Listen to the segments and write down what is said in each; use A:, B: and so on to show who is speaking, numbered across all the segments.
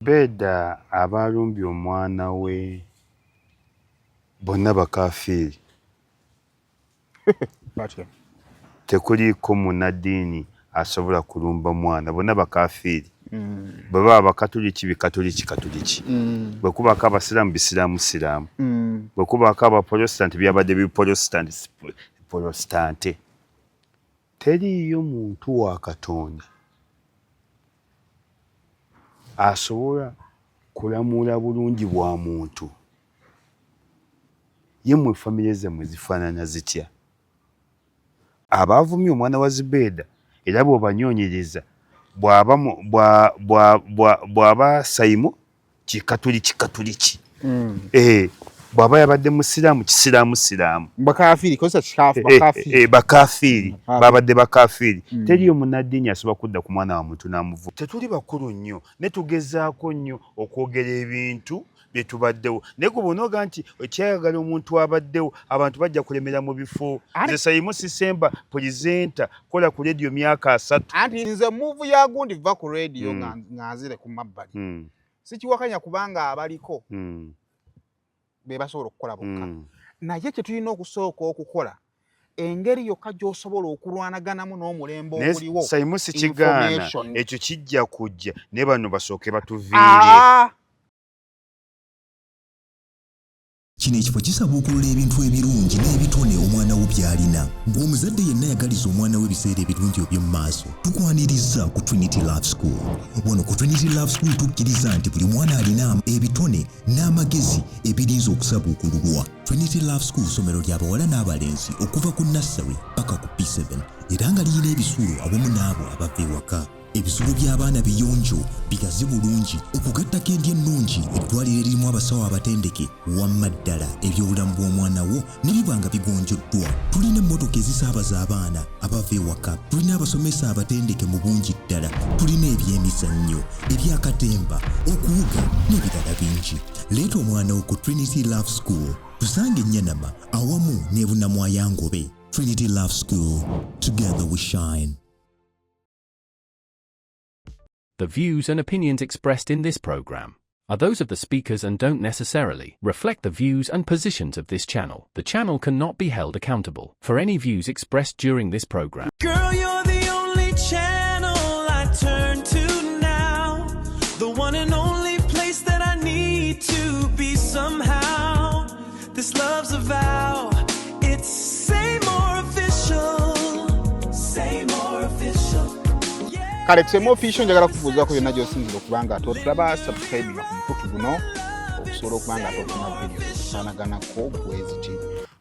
A: Beda abalumbye omwana we bonna bakafiiri. Tekuliiko munnaddiini asobola kulumba mwana, bonna bakafiiri. Bwe baba bakatoliki bikatoliki. Bwe kubaako abasiraamu bisiraamu. Bwe kubaako abaprotestant byabadde biprotestante. Teriiyo muntu wa Katonda asobola kulamula bulungi bwa muntu. Ye mmwe famire zammwe zifaanana zitya? Abaavumye omwana wa Zibeda era bw'obanyoonyereza bw'aba Saimo kikatoliki. Bw'aba yabadde musiraamu kisiraamu. Bakafiiri babadde bakafiiri. Teriyo munnaddiini asobola kudda ku mwana wa muntu n'amuvuga. Tetuli bakulu nnyo ne tugezaako nnyo okwogera ebintu bye tubaddewo. Naye gwe bw'onooga nti ekyayagala omuntu abaddewo abantu bajja kulemera mu bifo. Nze Saimo Sisemba pulizenta kola ku leediyo myaka 3.
B: Anti nze muuvu ya gundi va ku leediyo nga nzire ku mabbali. Sikiwakanya kubanga abaliko be basobola okukola bokka. Naye kye tulina okusooka okukola engeri yokka gy'osobola okulwanaganamu n'omulembe oguliwo.
A: Saimo sikigaana ekyo kijja kujja ne bano basooke batuviire.
C: Kino ekifo kisaba okulula ebintu ebirungi n'ebitone omwana wo by'alina. Ng'omuzadde yenna yagaliza omwana we ebiseera ebirungi eby'omu maaso, tukwaniriza ku Trinity Love School. Wano ku Trinity Love School tukkiriza nti buli mwana alina ebitone n'amagezi ebirinza okusaba okululwa. Trinity Love School ssomero ly'abawala n'abalenzi okuva ku nursery paka ku P7 era nga liyina ebisulo awamu n'abo abava ewaka. Ebisulo by'abaana biyonjo bigazi bulungi okugattako endya ennungi eddwaliro eririmu abasawo abatendeke wamma ddala ebyobulamu bw'omwana wo ne biba nga bigonjoddwa. Tulina emmotoka ezisaabaza abaana abava ewaka, tulina abasomesa abatendeke mu bungi ddala, tulina ebyemizannyo ebyakatemba okuwuga n'ebirala bingi. Leeta omwana wo ku Trinity Love School tusange Nyanama awamu ne Bunnamwaya Ngobe. Trinity Love School, together we shine.
D: The views and opinions expressed in this program are those of the speakers and don't necessarily reflect the views and positions of this channel. The channel cannot be held accountable for any views expressed during this program.
E: Girl, you're the only channel I turn to now. The one and only place that I need to be somehow. This love's a vow. It's Say More Official. Say More Official.
B: Kale tusemo official njagala kubuuzaako byonna gy'osinzira okubanga ate otulaba subscribe ku mukutu guno okusobola okubanga ate ofuna video ezifaanaganako bweziti.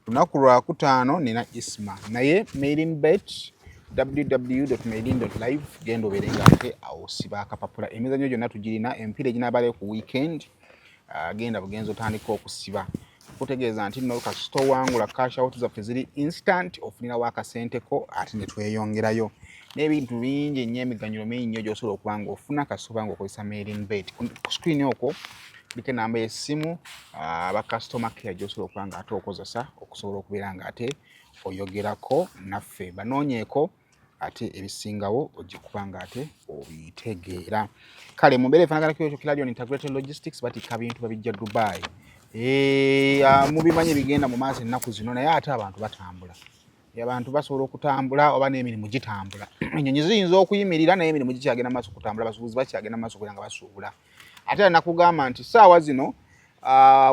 B: Lunaku lwa kutaano nina Isma naye MadeInBet www.madein.live genda obeerenga ate osiba akapapula. Emizannyo gyonna tugirina, emipiira eginaabaleyo ku weekend genda bugenzi otandika okusiba. Kutegeeza nti nno kasito wangula cash out zaffe ziri instant ofunirawo akasenteko ate ne tweyongerayo. N'ebintu bingi nnyo emiganyulo mingi nnyo gy'osobola okuba ng'ofuna kasita nga okozesa MadeInBet. Ku screen okwo kuliko enamba y'essimu aba customer care gy'osobola okuba ng'ate okozesa okusobola okubeera ng'ate oyogerako naffe. Banoonyeeko ate ebisingawo ojja kuba ng'ate obitegeera. Kale mu mbeera efaanaganako ekyo Clarion Integrated Logistics batikka bintu babijja Dubai. Mubimanyi bigenda mu maaso ennaku zino naye ate abantu batambula. Abantu basobola okutambula oba n'emirimu gitambula. Ennyonyi ziyinza okuyimirira naye emirimu gikyagenda maaso okutambula, abasuubuzi bakyagenda maaso okubeera nga basuubula. Ate nakugamba nti ssaawa zino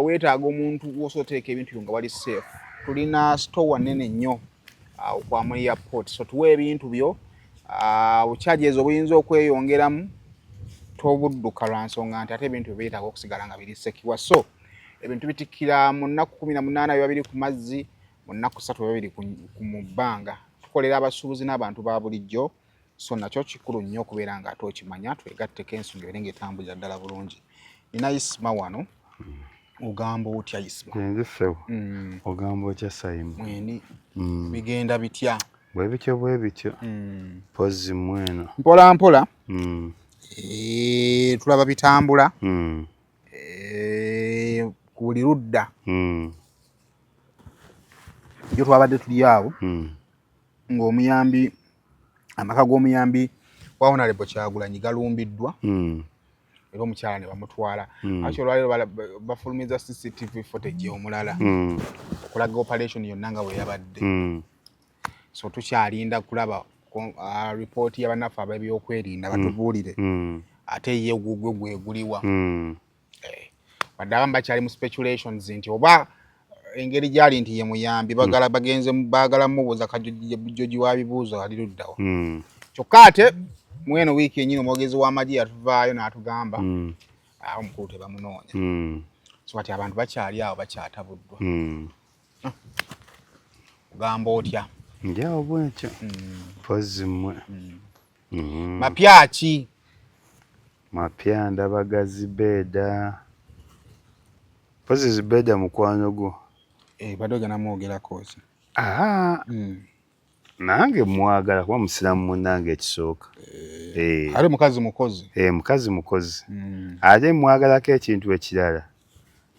B: weetaaga omuntu w'osobola oteeka ebintu nga wali safe. Tulina store nnene nnyo okwa mu airport, so tuwa ebintu byo charges obuyinza okweyongeramu tobudduka lwa nsonga nti ate ebintu byo beetaaga okusigala nga biri sekiwa. So ebintu bitikkira mu nnaku 18 biba biri ku mazzi, mu nnaku 3 biba biri mu bbanga. Tukolera abasuubuzi n'abantu ba bulijjo, so nakyo kikulu nnyo okubeera nga ate okimanya, twegatteko ensonga ebeere ng'etambulira ddala bulungi. Nina Isma wano. Ogamba otya Isma?
A: Nze ffewo. Ogamba otya Saimo?
B: Mweni bigenda bitya?
A: Bwe bityo. Pozzi mweno.
B: Mpola mpola. Tulaba bitambula. Ku buli ludda. Yo twabadde tuli awo ng'omuyambi amaka g'omuyambi wa Honorable Kyagulanyi galumbiddwa era omukyala ne bamutwala akyo olwaliro bafulumiza CCTV footage omulala okulaga operation yonna nga bwe yabadde so tukyalinda kulaba report y'abanafu ab'ebyokwerinda batubuulire ate ye gugwe gweguliwa badde abamu bakyali mu speculations nti oba engeri gyali nti ye muyambi baagala mubuuza kajoji wa bibuuzo ali luddawa kyokka ate mweno wiiki enyini omwogezi w'amagye yatuvaayo n'atugamba omukulu tebamunoonya so kati abantu bakyali awo bakyatabuddwa kugamba otya
A: njawo bwekyo pozi mmwe
B: mapya ki
A: mapya ndabaga Zibeda pozi Zibeda mukwano gwo
B: badde ogenda mwogerako ki
A: nange mwagala kuba musiramu munnange ekisooka
B: ali mukazi mukozi
A: mukazi mukozi ate mwagalako ekintu ekirala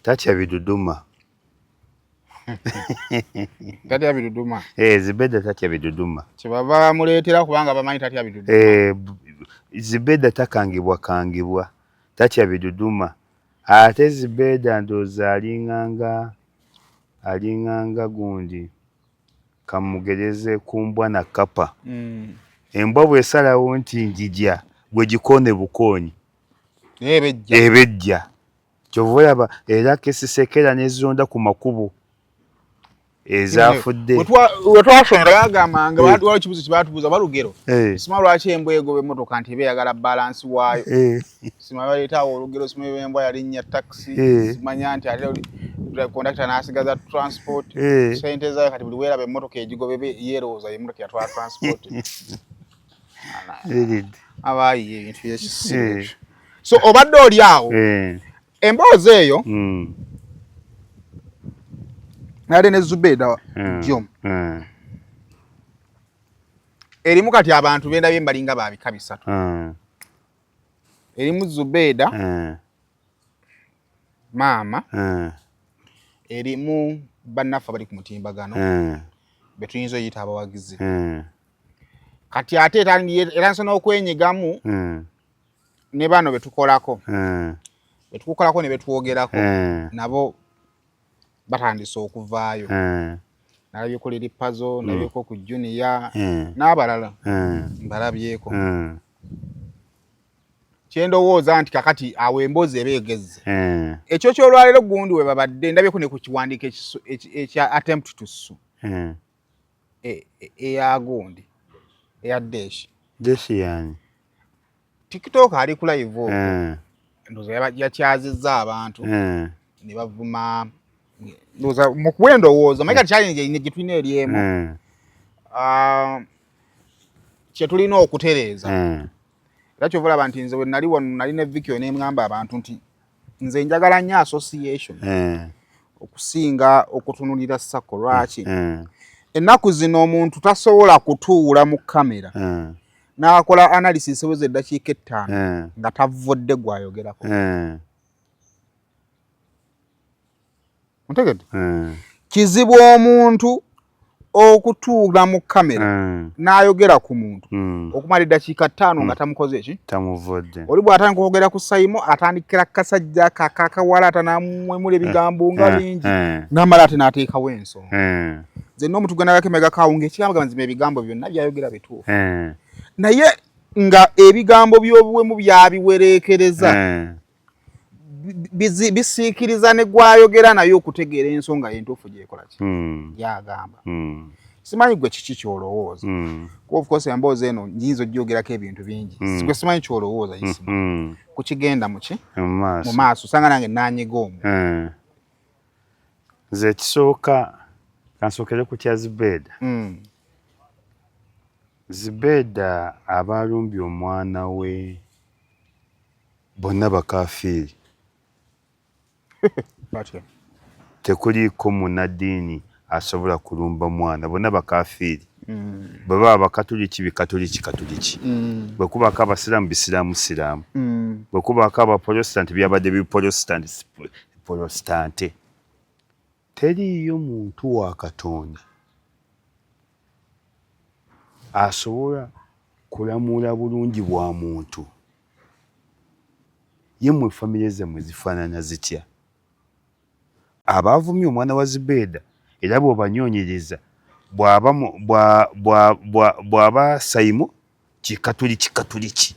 A: tatya biduduma
B: tatya biduduma
A: Zibeda tatya biduduma
B: kyebava bamuleetera kubanga bamanyi tatya biduduma
A: Zibeda takangibwa tatya biduduma ate Zibeda ndooza alinganga gundi kamugereze kumbwa na kapa embwa bwesalawo nti njija gwe gikone bukoonyi ebejja kyova olaba era kesisekera nezonda ku makubo ezafudde
B: wetwasonera bagambanga waliwo ekibuzo kyebatubuuza balugero sima lwaki embwa egoba emmotoka nti eba eyagala balansi waayo sima baleetaawo olugero sima embwa yalinnya taxi simanya nti ate kondakita n'asigaza transport sente zayo kati buli weeraba emmotoka egigoba yeerowooza emmotoka yatwala transport abaayi ebintu byekisibo so obadde oli awo emboozi eyo nade ne Zubeda jom erimu kati abantu bendabye mbalinga babika bisatu erimu Zubeda maama erimu bannafu abali ku mutimbagano betuyinza oyita abawagizi kati ate era nsona okwenyigamu ne bano betukolako ne betwogerako nabo batandise okuvaayo nalabyeko liri puzzle nalabyeko ku junior n'abalala mbalabyeko kyendowooza nti kakati awo emboozi ebeegeze ekyo kyolwaliro gundi we babadde ndabyeko ne ku kiwandiiko ekya attempt to sue eya gundi eya deshi
A: yani
B: TikTok ali ku live okwo ndoza yakyazizza abantu ne bavuma ndoza mu kwendowooza maika challenge ne gitwine eri emu kyetulina okutereeza era kyovula abantu nze we nali wano nali ne video n'emugamba abantu nti nze njagala nnyo association okusinga okutunulira sako lwaki ennaku zino omuntu tasobola kutuula mu kamera n'akola analysis eweza eddakiika 5 nga tavvodde gwayogerako ontegedde kizibu omuntu okutuula mu kamera n'ayogera ku muntu okumala eddakiika 5 nga tamukoze eki
A: tamuvvodde
B: oli bw'atandika okwogera ku sayimo atandikira kasajja kakawalaata n'amwemula ebigambo nga bingi n'amala ate n'ateekawo ensonga zenna omuntu gwenagako emega kawunga ekigambo nzima ebigambo byonna byayogera bituufu naye nga ebigambo by'obuwemu byabiwereekereza bisiikiriza ne gwayogera naye okutegeera ensonga entuufu gyekola ki gyagamba simanyi gwe kiki kyolowooza kuba of course emboozi eno nyinza ogyogerako ebintu bingi gwe simanyi kyolowooza isima kukigenda muki mu maaso osanga nange nanyiga omwo
A: nze kisooka kansookere ku kya Zibeda Zibeda abalumbye omwana we bonna bakafiiri tekuliiko munaddiini asobola kulumba mwana bonna bakafiiri bwe baba bakatoliki bikatoliki bwe kubako abasiraamu bisiraamu bwe kubako abaprotestant byabadde biprotestante teriiyo muntu wa Katonda asobola kulamula bulungi bwa muntu yemmwe famire zammwe zifaanana zitya? Abaavumye omwana wa Zibeda era bw'obanyonyereza bw'aba Saimu kikatuliki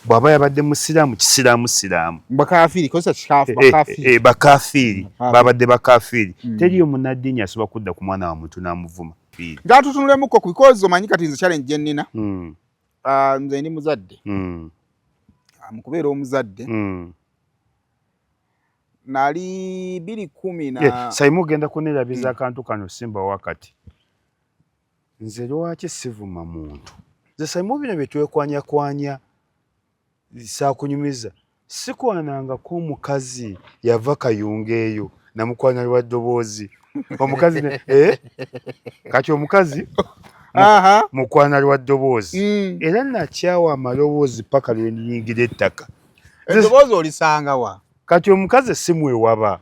A: bw'aba yabadde musiraamu kisiraamu
B: bakafiri kosa kikafu bakafiri
A: bakafiri babadde bakafiri teriyo munaddiini asobola kudda ku mwana wa muntu n'amuvuma
B: nga tutunulemuko because omanyi kati nze challenge gye nnina nze ndi muzadde mu kubeera omuzadde nali 2010 na
A: Saimu ogenda kunerabiza akantu kano simba wakati nze lwaki sivuma muntu nze Saimu bino bye twekwanya saakunyumiza sikwanangako omukazi yava Kayunga eyo namukwana lwa ddoboozi omukazi kati omukazi mukwana lwa ddoboozi era nakyawa amaloboozi paka lwe nnyingira ettaka
B: eddoboozi olisanga wa
A: kati omukazi simwewaba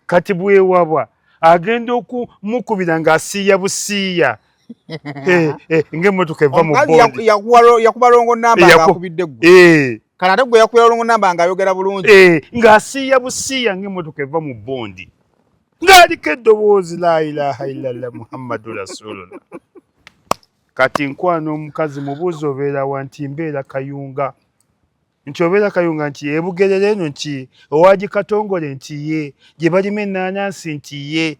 A: kati bwewaba agenda okumukubira ng'asiiya busiiya ng'emmotoka eva mu bondi
B: yakuba longo namba ng'akubidde ggwe kana ate gwe yakubira longo namba ng'ayogera bulungi
A: ng'asiiya busiiya ng'emmotoka eva mu bondi ng'aliko eddoboozi la ilaha illallah muhammadu rasulullah kati nkwana omukazi mubuuzi obeera wa nti mbeera Kayunga nti obeera Kayunga nti ebugerere eno nti owagi Katongole nti ye gye balima ennaanansi nti ye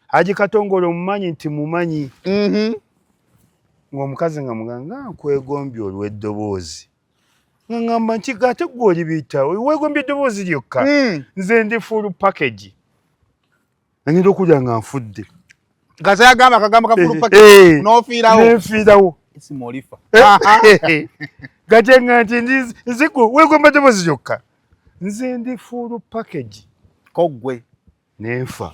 A: Haji Katongole omumanyi nti mumanyi ng'omukazi nga muganga nkwegombye olw'eddoboozi nga ngamba nti ate gwe olibiyita weegombye eddoboozi lyokka nze ndi full package ngenda okulya nga nfudde
B: gaza yagamba akagambo ka full package n'ofiirawo
A: nefiirawo
B: simolifa
A: gatenga nti nziku weegomba eddoboozi lyokka nze ndi full package
B: koggwe
A: nenfa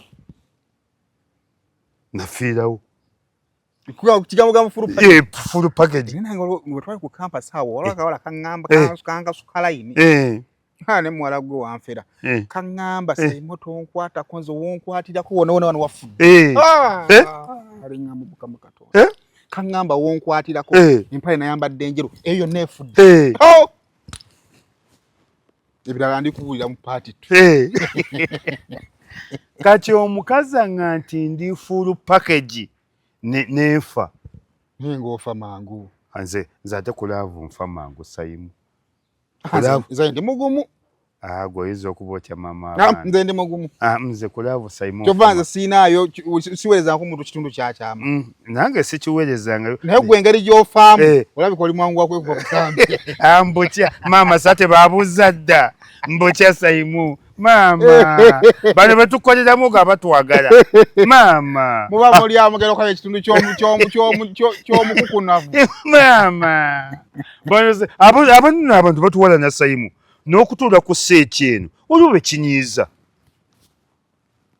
A: nafiirawo
B: kigambo
A: full package
B: ngwe twali ku campus awo wala kaŋŋamba kanga sukalayini ne muwala gwe wanfera kaŋŋamba Saimu tonkwatako nze wonkwatirako wona wafudde aliŋŋamba Mukama Katonda kaŋŋamba wonkwatirako empale nayambadde enjeru eyo neefudde ebirala ndikubuulira mu paati
A: kati omukazi nga nti ndi full package nenfa
B: ng'ofa mangu
A: nze ate kulaavu nfa mangu Saimu
B: nze ndi mugumu
A: gwe oyinza okuba otya maama
B: nze ndi mugumu
A: nze kulaavu Saimu
B: kyova nze siinaayo siweerezangako muntu kitundu kyakyama
A: nange sikiweerezangayo
B: naye gwe engeri gy'ofaamu olabika oli mwangu wakwekuba butambi
A: mbutya maama sate babuuza dda mbutya Saimu maama bano betukoleramu nga batwagala maama
B: muba muli amugero kwa ekitundu ky'omukukunavu
A: maama abantu abantu batuwala na Saimu n'okutuula ku seeti eno olwo bekinyiiza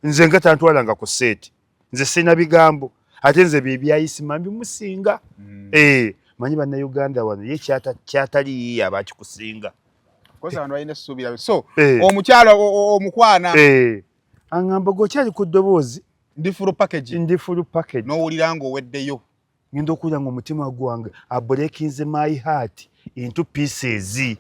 A: nze nga tantwalanga ku seeti nze sina bigambo ate nze byebyayisima mbimusinga manyi bannayuganda wano ye kyataliyiye abakikusinga
B: kosa abantu balina essuubira so omukyalo omukwana
A: aŋŋamba gweokyali ku ddoboozi
B: ndi full package n'owulira ng'oweddeyo
A: ngenda okulya ng'omutima gwange abreakinze my heart into pieces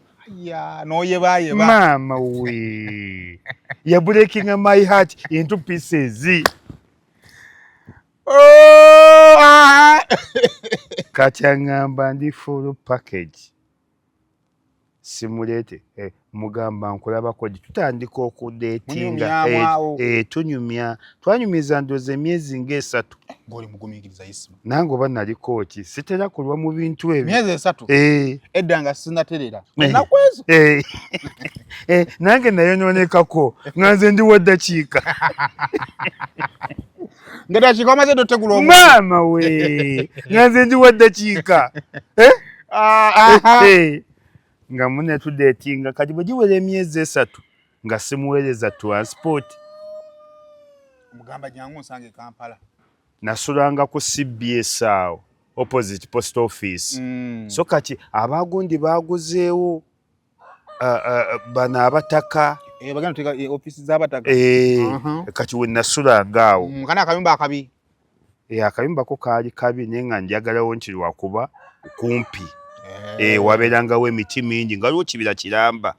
B: n'oyebaayeba
A: maama we yabreakinga my heart into pieces kati aŋŋamba ndi full package simuleete mugamba nkulabako tutandika okudeetinga tunyumya twanyumiza ndoozi emyezi nga 3
B: ng'oli mugumikiriza isima
A: nange oba naliko ki sitera kulwa mu bintu ebyo
B: myezi 3 edda nga sinaterera nakwezo
A: nange nayonoonekako nga nze ndiwo eddakiika
B: ng'eddakiika omaze dotegula
A: maama we nga nze ndiwo eddakiika nga mune tudeetinga kati bwe giwera emyezi 3 nga simuweereza transport
B: mugamba jangu nsange Kampala
A: nasulanga ku CBS awo opposite post office so kati abagundi baguzeewo bano abataka
B: bagenda tuteeka office z'abataka
A: kati we nasulanga awo
B: kana akayumba akabi
A: akayumba ko kaali kabi naye nga njagalawo nti lwakuba kumpi wabeerangawo emiti mingi nga waliwo kibira kiramba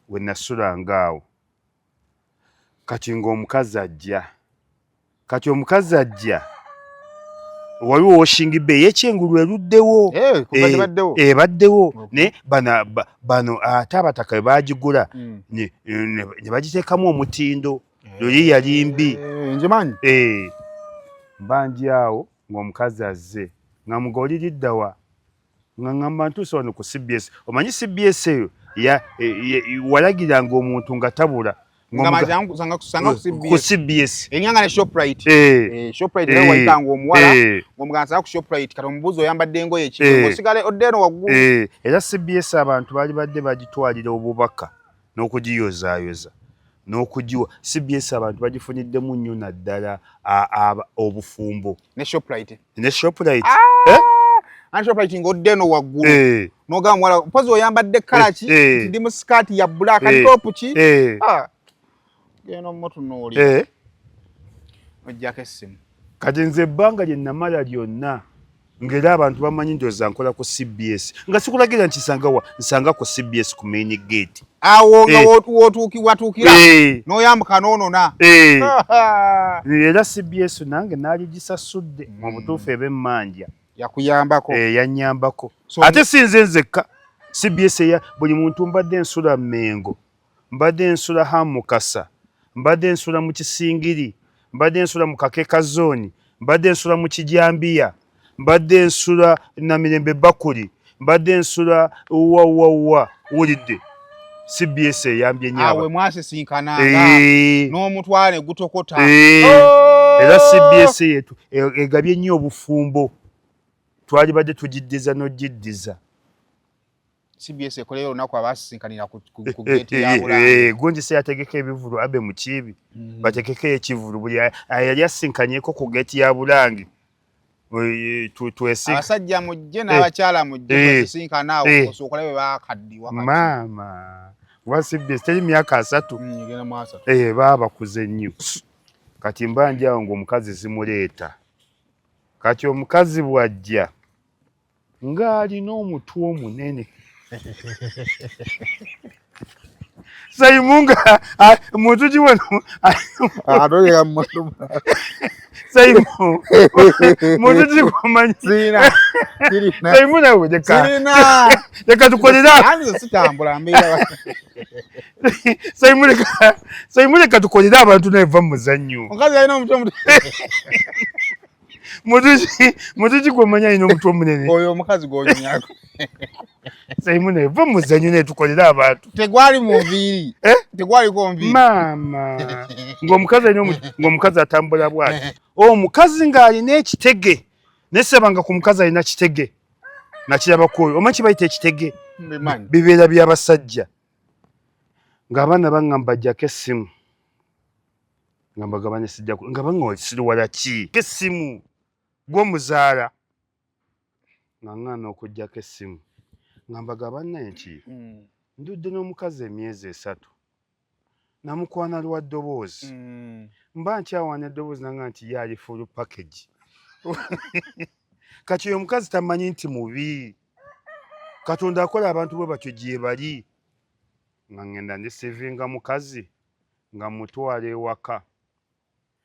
A: we nasulanga awo kati ng'omukazi ajja kati omukazi ajja waliwo washing bay y'ekyengulu eruddewo ebaddewo ne bano ate abataka baagigula ne bagiteekamu omutindo luli yali mbi mbanji awo ng'omukazi azze nga mugoliriddawa nga ngamba ntuuse wano ku CBS omanyi CBS eyo walagiranga omuntu nga tabula ku CBS
B: enyanga ne Shoprite Shoprite leo wayitanga omuwala ng'omuganza ku Shoprite kati omubuzi oyambadde engoye ekiro osigale oddeno waggulu
A: era CBS abantu baali badde bagitwalira obubaka n'okugiyozaayoza n'okugiwa CBS abantu bagifuniddemu nnyo naddala obufumbo
B: ne Shoprite Shoprite ng'oddeno waggulu n'ogamba muwala mpozi oyambadde kkala ki ndi mu sikaati ya black top ki genda mutunuuli ojjako essimu
A: kati nze ebbanga lye namala lyonna ng'era abantu bamanyi ndoza nkola ku CBS nga sikulagira nti nsanga ku CBS ku main gate
B: awo nga watuukira n'oyambuka n'onona
A: era CBS nange naali gisasudde mu butuufu eb'emmanja
B: yakuyambako
A: yannyambako ate sinze nzekka CBS buli muntu mbadde nsula Mmengo mbadde nsula Hamukasa mbadde nsula mu Kisingiri mbadde nsula mu Kakeeka Zone mbadde nsula mu Kijambiya mbadde nsula Namirembe Bakuli mbadde nsula wa wulidde CBS yambye nnyo
B: awe mwasisinkananga n'omutwale gutokota
A: era CBS yetu egabye nnyo obufumbo twali badde tugiddiza n'ogiddiza
B: CBS ekolera olunaku abasisinkanira ku geeti ya Bulange
A: gundi se yategeka ebivulu abe mu Kiibi bategeka ekivulu buli yali asinkanyeko ku geeti ya Bulange
B: abasajja mujje n'abakyala mujje basisinkana awo osookola bwe bakaddiwa
A: maama kuba CBS teri myaka 3 baba bakuze nnyo kati mbanja awo ng'omukazi zimuleeta kati omukazi bw'ajja ng'alina omutwe omunene Saimunga muntu kiwano
B: atoleka mmoto
A: Saimu muntu kikomanyi Saimu nawe deka tukolera
B: anze sitambula mbira
A: Saimu leka tukolera abantu nava mu muzannyo
B: omukazi alina omutwe
A: mutu kikomanya alina omutwe omunene
B: oyo omukazi gwonyonyako
A: Saimu nava mu muzannyo ne tukolera abantu
B: tegwali mu nviiri tegwaliko nviiri
A: maama ng'omukazi atambula bwati omukazi ng'alina ekitege nesebanga ku mukazi alina kitege nakirabako oyo omanyi kibayita ekitege bibeera by'abasajja ng'abaana baŋŋamba ajjako essimu nga mbagabane sijjako nga baŋŋosiruwala ki k'essimu gw'omuzaala nga ŋŋaana okuggyako essimu nga mbagabana nti ndudde n'omukazi emyezi 3 namukwana lwa ddoboozi mba nkyawaana eddoboozi nanga nti yaali full package kati oyo omukazi tamanyi nti mubi Katonda akola abantu bwe batyo gye bali nga ngenda ndisevinga mukazi nga mutwala ewaka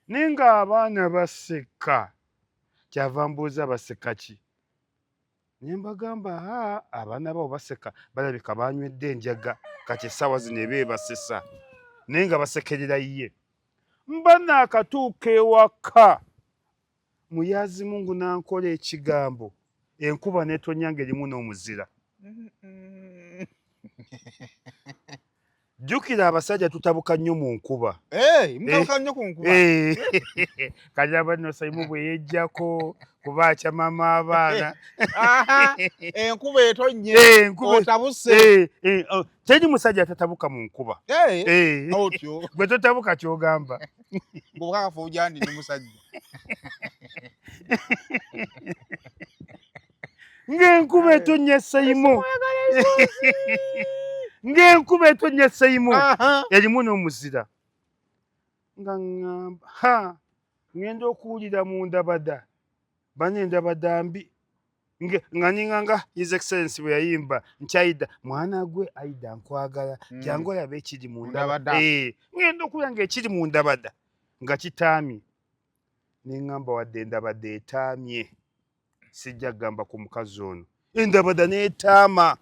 A: naye ng'abaana baseka kyava mbuuza baseka ki ne mbagamba abaana babo baseka balabika banywedde enjaga kati essaawa zino ebeebasesa naye nga basekerera ye mba naakatuuka ewaka muyazi Mungu nankola ekigambo enkuba netonyanga erimu n'omuzira jjukira abasajja tutabuka nnyo mu nkuba
B: mutabuka nnyo ku nkuba
A: kajaba nno Saimu bwe yejjako kuba akyamama abaana
B: enkuba etonye otabuse
A: teri musajja atatabuka mu nkuba
B: otyo
A: gwe totabuka kyogamba
B: bwokakafa ojandi ne musajja
A: ng'enkuba etonye Saimu ng'enkuba etonye Saimu erimu n'omuzira nga ŋŋamba ngenda okuwulira mu ndabada bane endabada mbi nga His Excellency bwe yayimba nti Aida mwana gwe Aida nkwagala jangu olabe ekiri mu ndabada ngenda okulya ng'ekiri mu ndabada nga kitaamye neŋŋamba wadde endabada etaamye sijja kugamba ku mukazi ono endabada n'etaama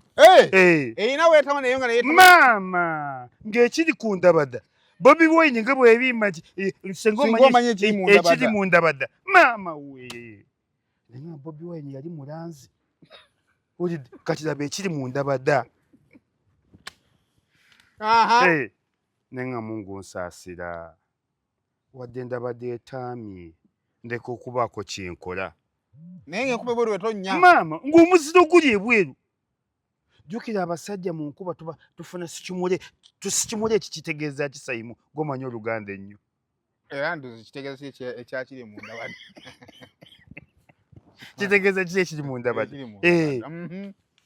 B: erina weetama naye nga naye
A: maama ng'ekiri ku ndabada Bobi Wine nga bwebimba nti senga omanye ekiri mu ndabada maama we naye nga Bobi Wine yali mulanzi kati laba ekiri mu ndabada naye nga Mungu nsaasira wadde ndabada etaamye ndeka okubaako kyenkola
B: naye ng'enkuba ebweru wetonnya
A: maama ng'omuziro guli ebweru jjukira abasajja mu nkuba tufuna sikimule ekikitegeeza kisayimu gomanya Oluganda ennyo
B: era ndozi kitegeeza ekyakiri mu ndabada
A: kitegeeza kiki ekiri mu ndabada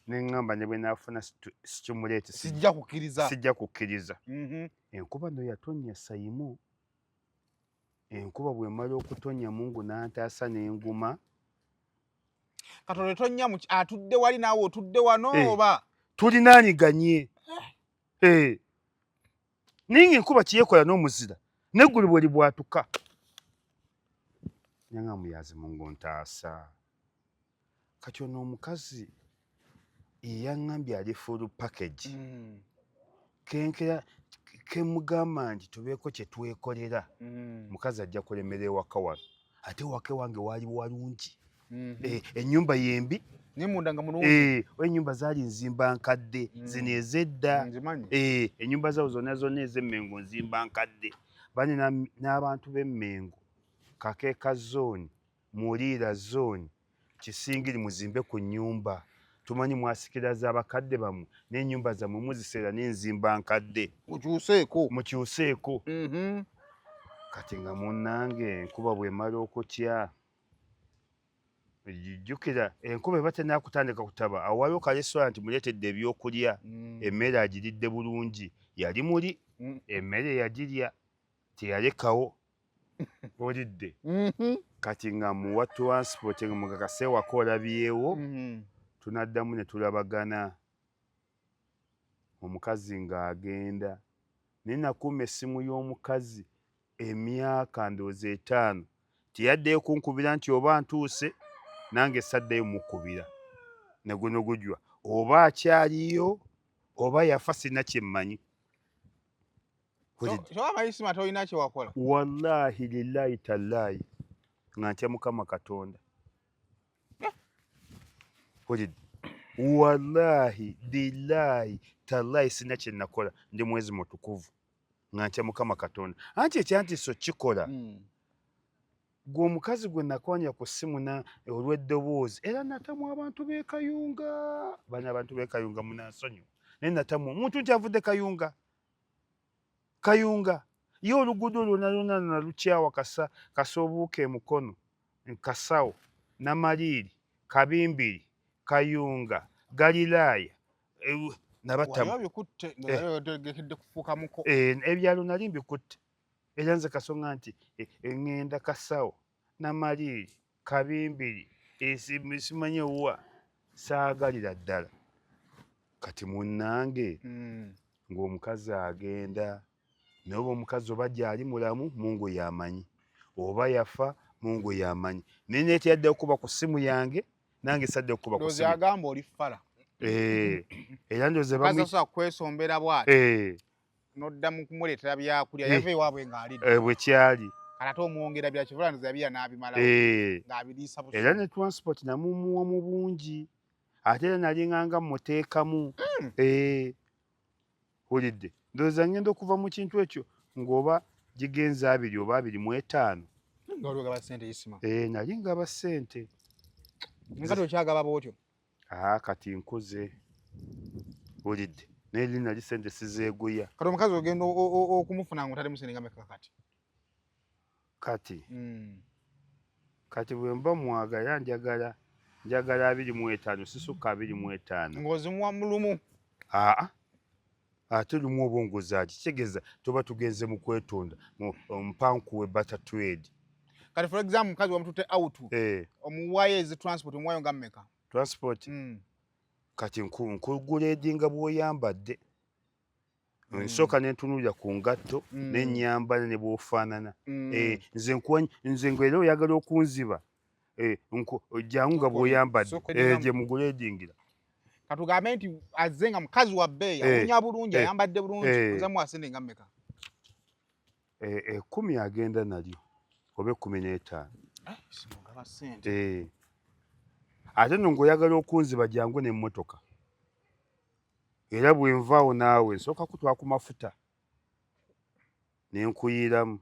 A: neŋŋamba ne bwe naafuna sikimule eti sijja kukkiriza enkuba nno yatonnya sayimu enkuba bw'emala okutonnya Mungu n'antaasa n'enguma
B: Katonda tonnya atudde wali naawe otudde wano oba
A: tulinaaniganye naye ng'enkuba kiyekola n'omuzira n'eggulu bwe libwatuka naye nga muyazi Mungu ntaasa kati ono omukazi eyaŋŋambye ali full package kenkera kemugamba nti tubeeko kye twekolera mukazi ajja kulemera ewaka wano ate ewaka wange waali walungi ennyumba yembi
B: nemunda nga mulungi
A: ennyumba zaali nzimba nkadde zino ez'edda ennyumba zaabo zonna ez'Emmengo nzimba nkadde bane n'abantu b'Emmengo Kakeeka zooni Muliira zooni Kisingiri muzimbe ku nnyumba tumanyi mwasikira z'abakadde bammwe n'ennyumba zammwe muziseera n'enzimba nkadde mukyuseeko kati nga munnange enkuba bw'emala okutya jjukira enkuba eba tennaakutandika kutaba awo waliwo ka restaurant muleetedde ebyokulya emmere agiridde bulungi yali muli emmere yagirya teyalekawo olidde kati nga muwa transport nga mugakase waka olabyewo tunaddamu ne tulabagana omukazi ng'agenda naye nakuuma essimu y'omukazi emyaka ndowooza 5 teyaddeyo kunkubira nti oba ntuuse nange saddeyo mukubira ne guno gujwa oba akyaliyo oba yafa sina kyemmanyi
B: amayisima tolina kyewakola
A: wallahi lillahi tallahi nga ntya Mukama Katonda wallahi billahi tallahi sina kye nakola ndi mwezi mutukuvu nga ntya Mukama Katonda anti ekyantiso kikola gwe omukazi gwe nakonya ku ssimu olw'eddoboozi era natamu abantu b'e Kayunga bano abantu b'e Kayunga munansonyiwa naye natamu omuntu nti avudde Kayunga ye oluguudo lwonna nalukyawa Kasobuuka Emukono Kasawo Namaliiri Kabimbiri Kayunga Galiraaya ebyalo nali mbikutte era nze kasonga nti eŋŋenda Kasawo Namaliiri Kabimbiri simanyi wa saagalira ddala kati munnange ng'omukazi agenda naye oba omukazi oba gyali mulamu Mungu y'amanyi oba yafa Mungu y'amanyi naye neeteyaddeyo okuba ku ssimu yange nange sadde okuba ku ssimu
B: agamba oli fala
A: era ndowooza
B: kwesombera bw'ati noddamu kumuleetera byakulya yava ewaabwe ng'alidde
A: bwe kyali
B: ate omwongera bya kivulanuza yabira n'abimala ng'abiriisa busa
A: era ne transport namumuwa mu bungi ate era nalinganga muteekamu olidde ndowooza ngenda okuva mu kintu ekyo ng'oba gigenze 2 oba 25
B: ng'oliogaba ssente isima
A: nali ngaba ssente
B: nga tokyagaba bwotyo
A: kati nkuze olidde naye nali ssente sizeeguya
B: kati omukazi ogenda okumufuna nga otali musenenga meka
A: kati bwe mba mwagala njagala 25 sisuka 25
B: ng'ozimuwa mulumu
A: ate lumu oba ongozaaki kitegeeza tuba tugenze mu kwetonda mpankuwe butter trade
B: kati for example mukazi wamututte out omuwayo ezi transport omuwayo nga mmeka
A: transport kati nkuguleedinga bw'oyambadde nsooka ne ntunuulira ku ngatto n'ennyambala ne bw'ofaanana nze ngwera oyagala okunziba jangu nga bw'oyambadde gye muguleedingira
B: katugambe nti azze nga mukazi wa bbeeyi awunya bulungi ayambadde bulungi ozamu asente nga mmeka
A: 10 agenda nalyo oba 15
B: simugaba ssente
A: ate nno ng'oyagala okunziba jangu n'emmotoka era bwe nvaawo naawe nsooka kutwala ku mafuta ne nkuyiramu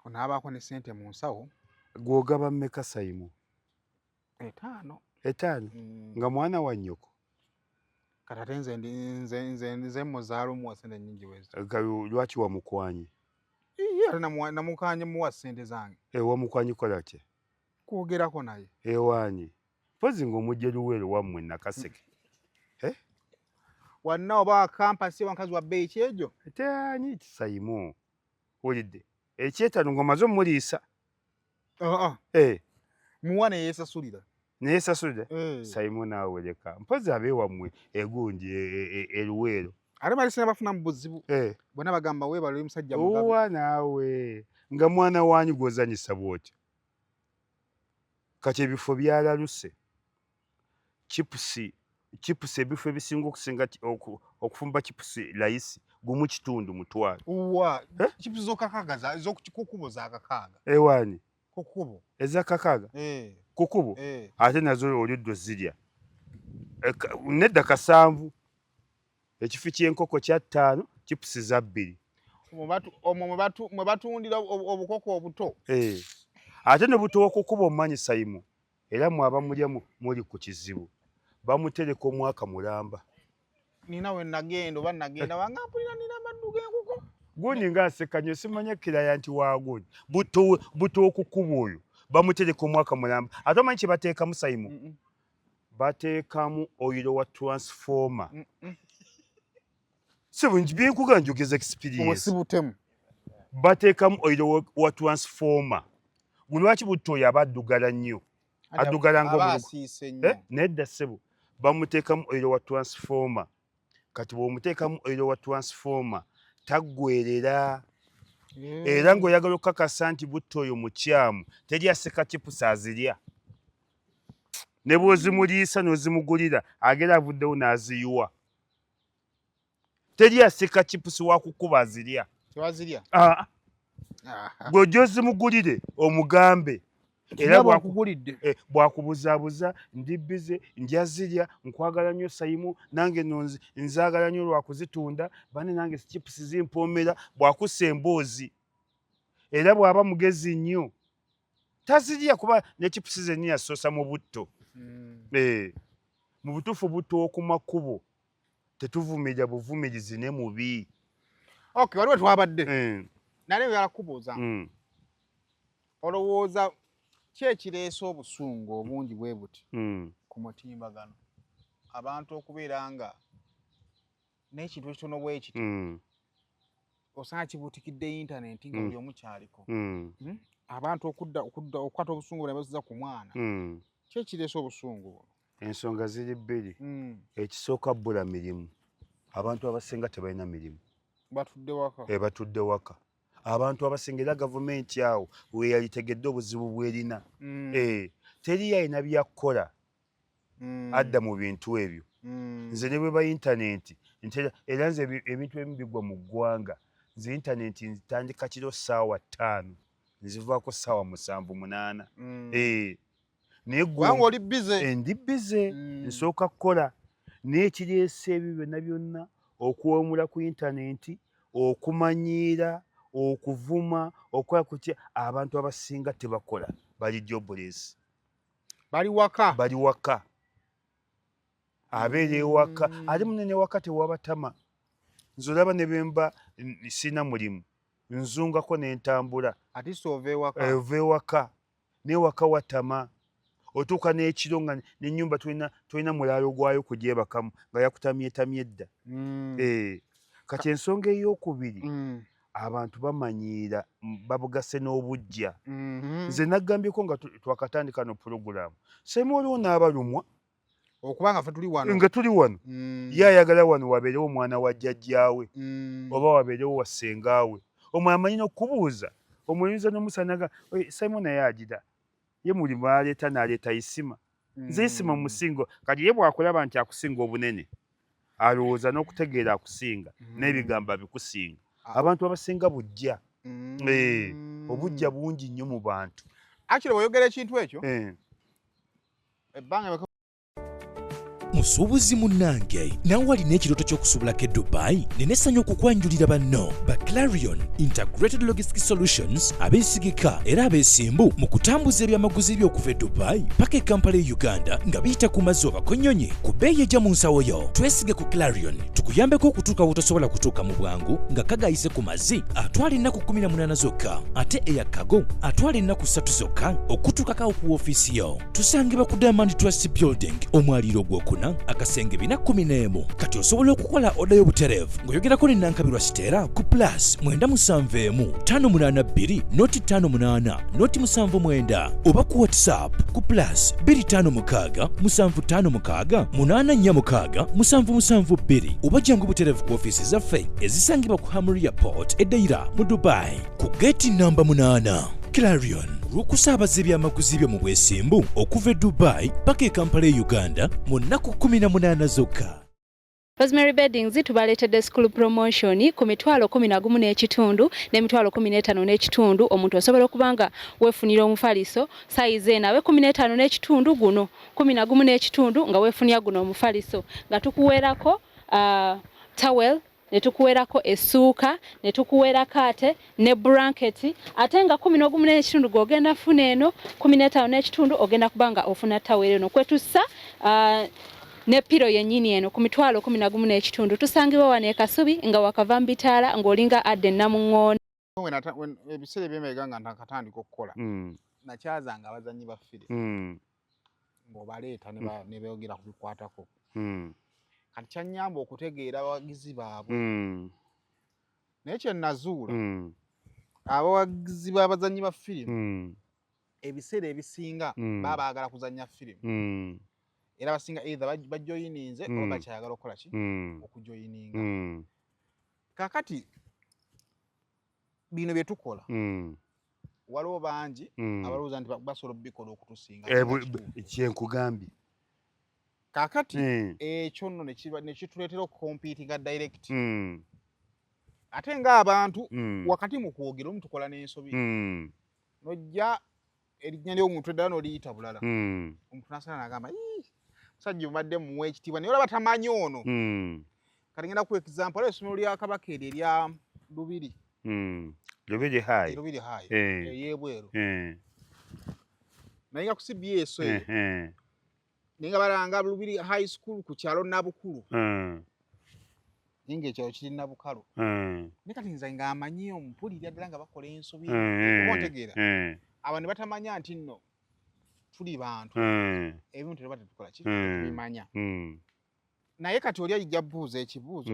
B: onaabaako ne ssente mu nsawo
A: gw'ogaba mmeka sayimu
B: 5
A: nga mwana wa nnyoko
B: kati ate nze muzaala omuwa ssente nnyingi wezi
A: lwaki wamukwanye
B: ate namukanye muwa ssente zange
A: wamukwanye kola ki
B: kwogerako naye
A: ewaanye mpozi ng'omujje luweero wammwe nakaseke
B: wanna oba kampasi oba mukazi wa bbeeyi kyegyo
A: teanyi kisayimu wulidde ekyetano ng'omaze omuliisa
B: muwa neyeesasulira
A: neyesasulira sayimu naawe leka mpozi abeewammwe egundi eruweero
B: ate balisina bafuna mu buzibu bonna bagamba weebalo musajja mugabe
A: owa naawe nga mwana wanyu gw'ozanyisa bw'otyo kati ebifo byalaluse chipusi ebifo ebisinga okufumba chipusi layisi gumu kitundu mutwalo
B: chipusi zokakaaga ez'okukubo zakakaaga
A: ewaani
B: kukubo
A: ezakakaaga kukubo ate nazo oluddo zirya nedda 7 ekifi ky'enkoko kya 5 chipusi za 2
B: omwo mwe batundira obukoko obuto
A: ate ne buto okukuba omumanyi sayimu era mwaba mulya muli ku kizibu bamutereka omwaka mulamba
B: nina we nagenda oba nagenda wanga mpulira nina amaddu g'enkoko
A: gundi ng'asekanyo simanya kiraya nti waagundi buto okukuba oyo bamutereka omwaka mulamba ate omanyi kye bateekamu sayimu bateekamu oyiro wa transformer sibungi byenkuga njogeza experience bateekamu oyiro wa transformer lwaki butto oyo aba addugala nnyo addugala nedda ssebo bamuteekamu oyiro wa transformer kati bw'omuteekamu oyiro wa transformer taggwerera era ng'oyagala okukakasa nti butto oyo mukyamu teri aseka chipusi azirya ne bw'ozimuliisa n'ozimugulira agera avuddewo n'aziyiwa teri aseka chipusi wakukuba azirya gw'ojja ozimugulire omugambe era bwakubuzaabuza ndi bize njazirya nkwagala nnyo sayimu nange no nzaagala nnyo lwakuzitunda bane nange chipusi zimpoomera bwakussa emboozi era bw'aba mugezi nnyo tazirya kuba ne chipusi zennyini asoosa mu butto mu butuufu butto oku makubo tetuvumirira buvumirizi ne mubi
B: waliwo twabadde nale oyala kubuuza olowooza ki ekireese obusungu obungi bwe buti ku mutimbagano abantu okubeera nga n'ekintu ekitono bwe kiti osanga kibuutikidde intaneti nga buli omu kyaliko abantu okukwata obusungu bwe nebasiza ku mwana ki ekireese obusungu buno
A: ensonga ziri bbiri ekisooka bbula mirimu abantu abasinga tebalina mirimu batudde waka abantu abasinga era gavumenti awo weyalitegedde obuzibu bwerina teri yalina byakukola adda mu bintu ebyo nze ne bwe ba intaneti era nze ebintu ebimu bigwa mu ggwanga nze intaneti nzitandika kiro ssaawa 5 nzivaako ssaawa 7-8 naye ndi bize nsooka kukola n'ekireese ebyo byonna byonna okuwumula ku intaneti okumanyiira okuvuma okola kutya abantu abasinga tebakola bali jobless
B: bali waka abeera ewaka ali munene waka tewabatama nze olaba ne bemba sina mulimu nzungako n'entambula ati ova ewaka n'ewaka watama otuuka n'ekiro nga n'ennyumba tolina mulaalo gwayo kugyebakamu nga yakutamyetamye edda kati ensonga ey'okubiri
A: abantu bamanyiira babugase n'obujja. Nze
B: Mhm.
A: naggambyeko nga twakatandika no pulogulaamu. Semo waliwo n'abalumwa
B: Okubanga ffe tuli wano.
A: nga tuli wano. Ye ayagala wano wabeerewo omwana wa jjajjaawe oba wabeerewo wa ssengaawe. Omwo amanyi n'okubuuza. Omuyinza n'omusanaga Simon naye agira. Ye mulimu aleeta n'aleeta isima. Nze isima musingo kati ye bw'akulaba nti akusinga obunene. Alowooza n'okutegeera akusinga n'ebigambo abikusinga. Abantu abasinga bujja. Obujja bungi nnyo mu bantu.
B: Actually bw'oyogera ekintu ekyo ebbanga
F: musuubuzi munnange nawe walina ekirooto ky'okusuubulako e dubai neneesanya okukwanjulira banno ba clarion integrated logistic solutions abeesigika era abeesimbu mu kutambuza ebyamaguzi by'okuva e dubai paka e kampala e uganda nga biyita ku mazzi oba konnyonyi ku bbeeyi ejja mu nsawo yo. Twesige ku clarion tukuyambeko okutuuka wotosobola kutuuka mu bwangu nga kagayise ku mazzi atwala ennaku 18 zokka ate eyakago atwala ennaku 3 zokka okutuukako ku woofiisi yo. Tusangibwa ku Diamond Trust Building omwaliiro gw'okuna akasenge 411. Kati osobola okukola oda y'obutereevu ng'oyogerako ne Nankabirwa Siteera ku plus 971 582 noti 58 noti 79 oba ku WhatsApp ku plus 256 756 846 772 oba jangu butereevu ku ofiisi zaffe ezisangibwa ku Hamri Airport Edeira mu Dubai ku gate namba 8. Clarion olw'okusaabaza ebyamaguzi byo mu bwesimbu okuva e Dubai paka e Kampala e Uganda mu nnaku 18 zokka.
G: Rosemary Beddings tubaleetedde school promotion ku mitwalo 11 n'ekitundu n'emitwalo 15 n'ekitundu. Omuntu osobola okuba nga weefunira omufaliso sayize nawe 15 n'ekitundu guno 11 n'ekitundu nga weefunira guno omufaliso nga tukuweerako towel ne tukuweerako essuuka ne tukuweera kaate ne blanket ate nga 11 n'ekitundu g'ogenda funa eno 15 n'ekitundu ogenda kubanga ofuna towel eno kwetussa ne piro yennyini eno ku mitwalo 11 n'ekitundu. Tusangibwa wano e Kasubi nga wakava mu bitaala ng'olinga adde Namuŋŋoona.
B: ebiseera eby'emabega nga nakatandika okukola nakyazanga abazannyi ba firi ng'obaleeta ne beeyogera ku bikwatako. Kati kyannyamba okutegeera abawagizi baabwe. Naye kye nazuula abawagizi b'abazannyi ba firimu ebiseera ebisinga baba baagala kuzannya firimu era basinga either bajoyininze oba bakyayagala okukola ki okujoyininga. Kakati bino bye tukola waliwo bangi abalowooza nti basobola obikola okutusinga
A: kyenkugambye.
B: Kakati ekyo nno ne kituleetera okukompiitinga direct ate ng'abantu wakati mu kwogera omu tukola n'ensobi nojja erinnya ly'omuntu eddala n'oliyita bulala omuntu n'asala n'agamba musajja obadde mumuwa ekitiibwa naye olaba tamanyi ono. Kati ngenda ku example olaba essomero lya Kabaka eryo erya Lubiri Lubiri High ey'ebweru naye nga ku CBS eyo naye nga balanga Lubiri High School ku kyalo Nabukulu naye ng'ekyalo kiri Nabukalu naye kati nze ng'amanyi ompulirira ddala nga bakola ensobi oba ontegeera abo ne batamanya nti nno tuli bantu ebintu teba tetukola ki tubimanya. Naye kati oli ajja buuza ekibuuzo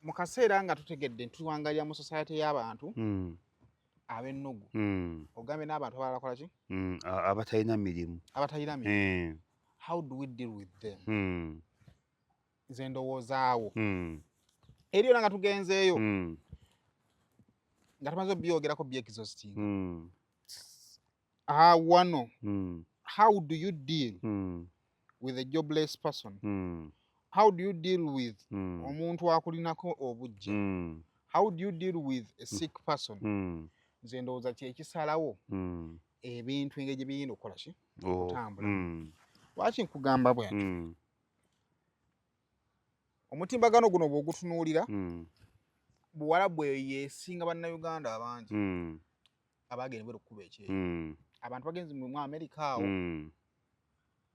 B: mu kaseera nga tutegedde ntuwangalira mu society y'abantu ab'ennugu ogambe n'abantu abalala kola ki
A: abatalina mirimu
B: how do we deal with them? Nze ndowoozaawo eriyo nga tugenzeeyo nga tumaze obyogerako byexhausting wano how do you deal with a jobless person? How do you deal with omuntu akulinako obujja? How do you deal with a sick person? Nze ndowooza kyekisalawo ebintu engeri gye biyinza okukola ki okutambula. Lwaki nkugamba bw'atyo? Omutimbagano guno bw'ogutunuulira Buwarabu eyo yeesinga bannayuganda abangi abagenda bwe okukuba ekyeyo. Abantu bagenzi mu Amerika awo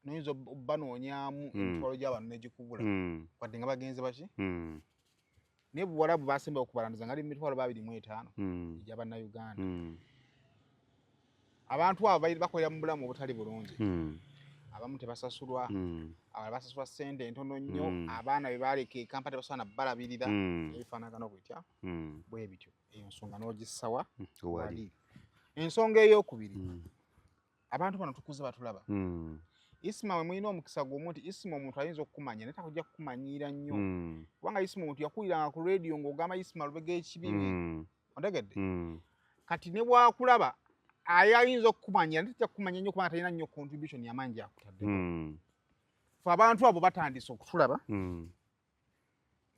B: noyinza banoonyamu emitwalo gy'abantu n'egikubula wadde nga bagenze baki naye Buwarabu basemba okubalandiza nga ali mu mitwalo 25 egy'abannayuganda. Abantu abo bakolera mu bulamu obutali bulungi, abamu tebasasulwa, abala basasula ssente ntono nnyo abaana be baaleka ekampa tebasobola na balabirira ebifaanagano bwetya bwe bityo eyo nsonga n'ogissawa wali ensonga ey'okubiri abantu bano tukuze batulaba isima we mulina omukisa gw'omu nti isima omuntu ayinza okukumanya naye takujja kukumanyiira nnyo kubanga isima omuntu yakuliranga ku rediyo ng'ogamba isima lubega ekibibi ontegedde kati ne bwakulaba ayinza okukumanyira naye tajja kukumanya nnyo kubanga talina nnyo contribution y'amaanyi gyakutaddeko fe abantu abo batandise okutulaba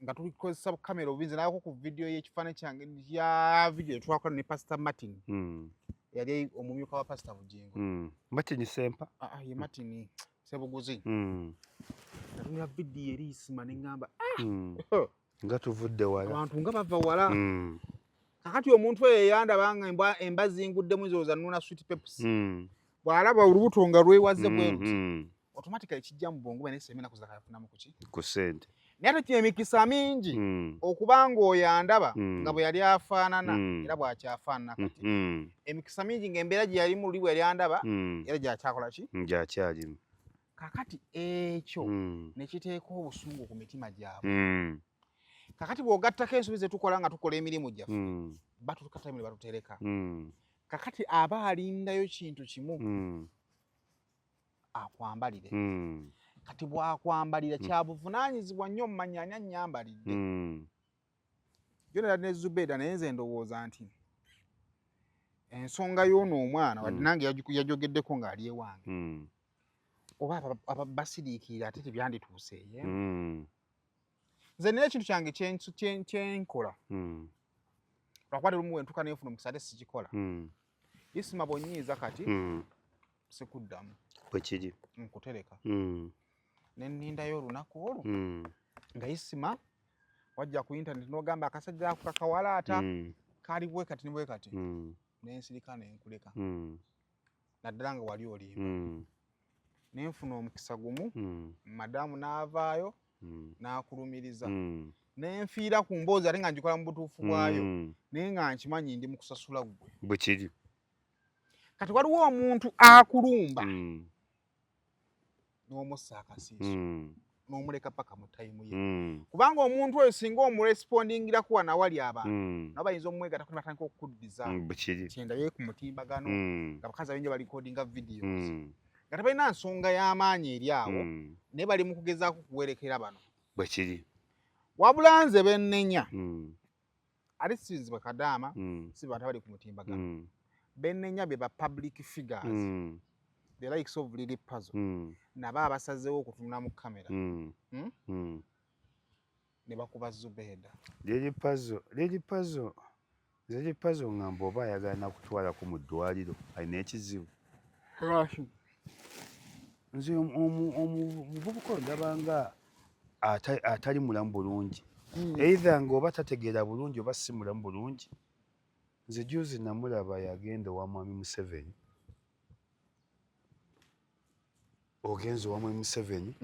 B: nga tulikozesa kamera obuyinza nayako ku vidiyo y'ekifaananyi kyange ya vidiyo etwakola ne pastor Martin yali omumyuka wa pastor Bugingo
A: Martin Sempa
B: ye Martin Sebuguzi natunula vidiyo eri isima ne ngamba
A: nga tuvudde wala
B: abantu nga bava wala kakati omuntu oyo yandabanga embazi nguddemu nzooza nuna sweet peps bw'alaba olubuto nga lwewaze bwe luti automatically kijja mu bwongo bwe nesemena kuzaka yafunamu kuki
A: ku ssente
B: naye ate emikisa mingi okubanga oyo andaba nga bwe yali afaanana era bw'akyafaanana kati emikisa mingi ng'embeera gye yali mu luli bwe yali andaba era gyakyakola ki
A: gyakyalimu
B: kakati ekyo ne kiteeka obusungu ku mitima gyabwe kakati bw'ogattako ensobi ze tukola nga tukola emirimu gyaffe batutukata emirimu batutereka kakati aba alindayo kintu kimu akwambalire kati bwakwambalira kyabuvunaanyizibwa nnyo mumanyanya nnyambalidde yonera ne Zubeda naye nze ndowooza nti ensonga y'ono omwana wadde nange yajogeddeko ng'ali ewange oba basiriikirira ate tebyandituuseeyo nze nina ekintu kyange kyenkola lwakuba lumu wentuka nenfuna omukisa ate sikikola isima bw'onnyiiza kati sikuddamu
A: bwe kiri
B: nkutereka ne nnindayo olunaku olwo nga isima wajja ku internet n'ogamba akasajja ako kakawalaata kaali bwe kati ne bwe kati n'ensirika n'enkuleka naddala nga wali olimba nenfuna omukisa gumu madamu n'avaayo n'akulumiriza nenfiira ku mboozi ate nga ngikola mu butuufu bwayo naye nga nkimanyi ndi mu kusasula ggwe
A: bwe kiri
B: kati waliwo omuntu akulumba n'omussa akasiiso n'omuleka paka mu tayimu ye kubanga omuntu oyo singa omurespondingirako wanawali abantu nabo bayinza omumwegatako ne batandika okukuddiza kyendayo ku mutimbagano nga bakazi abenje balikodinga videos nga tebalina nsonga y'amaanyi eri awo naye bali mu kugezaako kuwerekera bano
A: bwe kiri
B: wabula nze bennenya ate sizibwe kadaama si bantu abali ku mutimbagano bennenya be ba public figures the likes of Lily Puzzle nabo abasazeewo okutunula mu kamera ne bakuba Zubeda
A: Lily Puzzle ngamba oba ayagala nakutwalako mu ddwaliro alina ekizibu nze omuvubuka ndabanga atali mulamu bulungi either ng'oba tategeera bulungi oba si mulamu bulungi nze juzi namulaba yagenda owa mwami Museveni ogenza owa mwami Museveni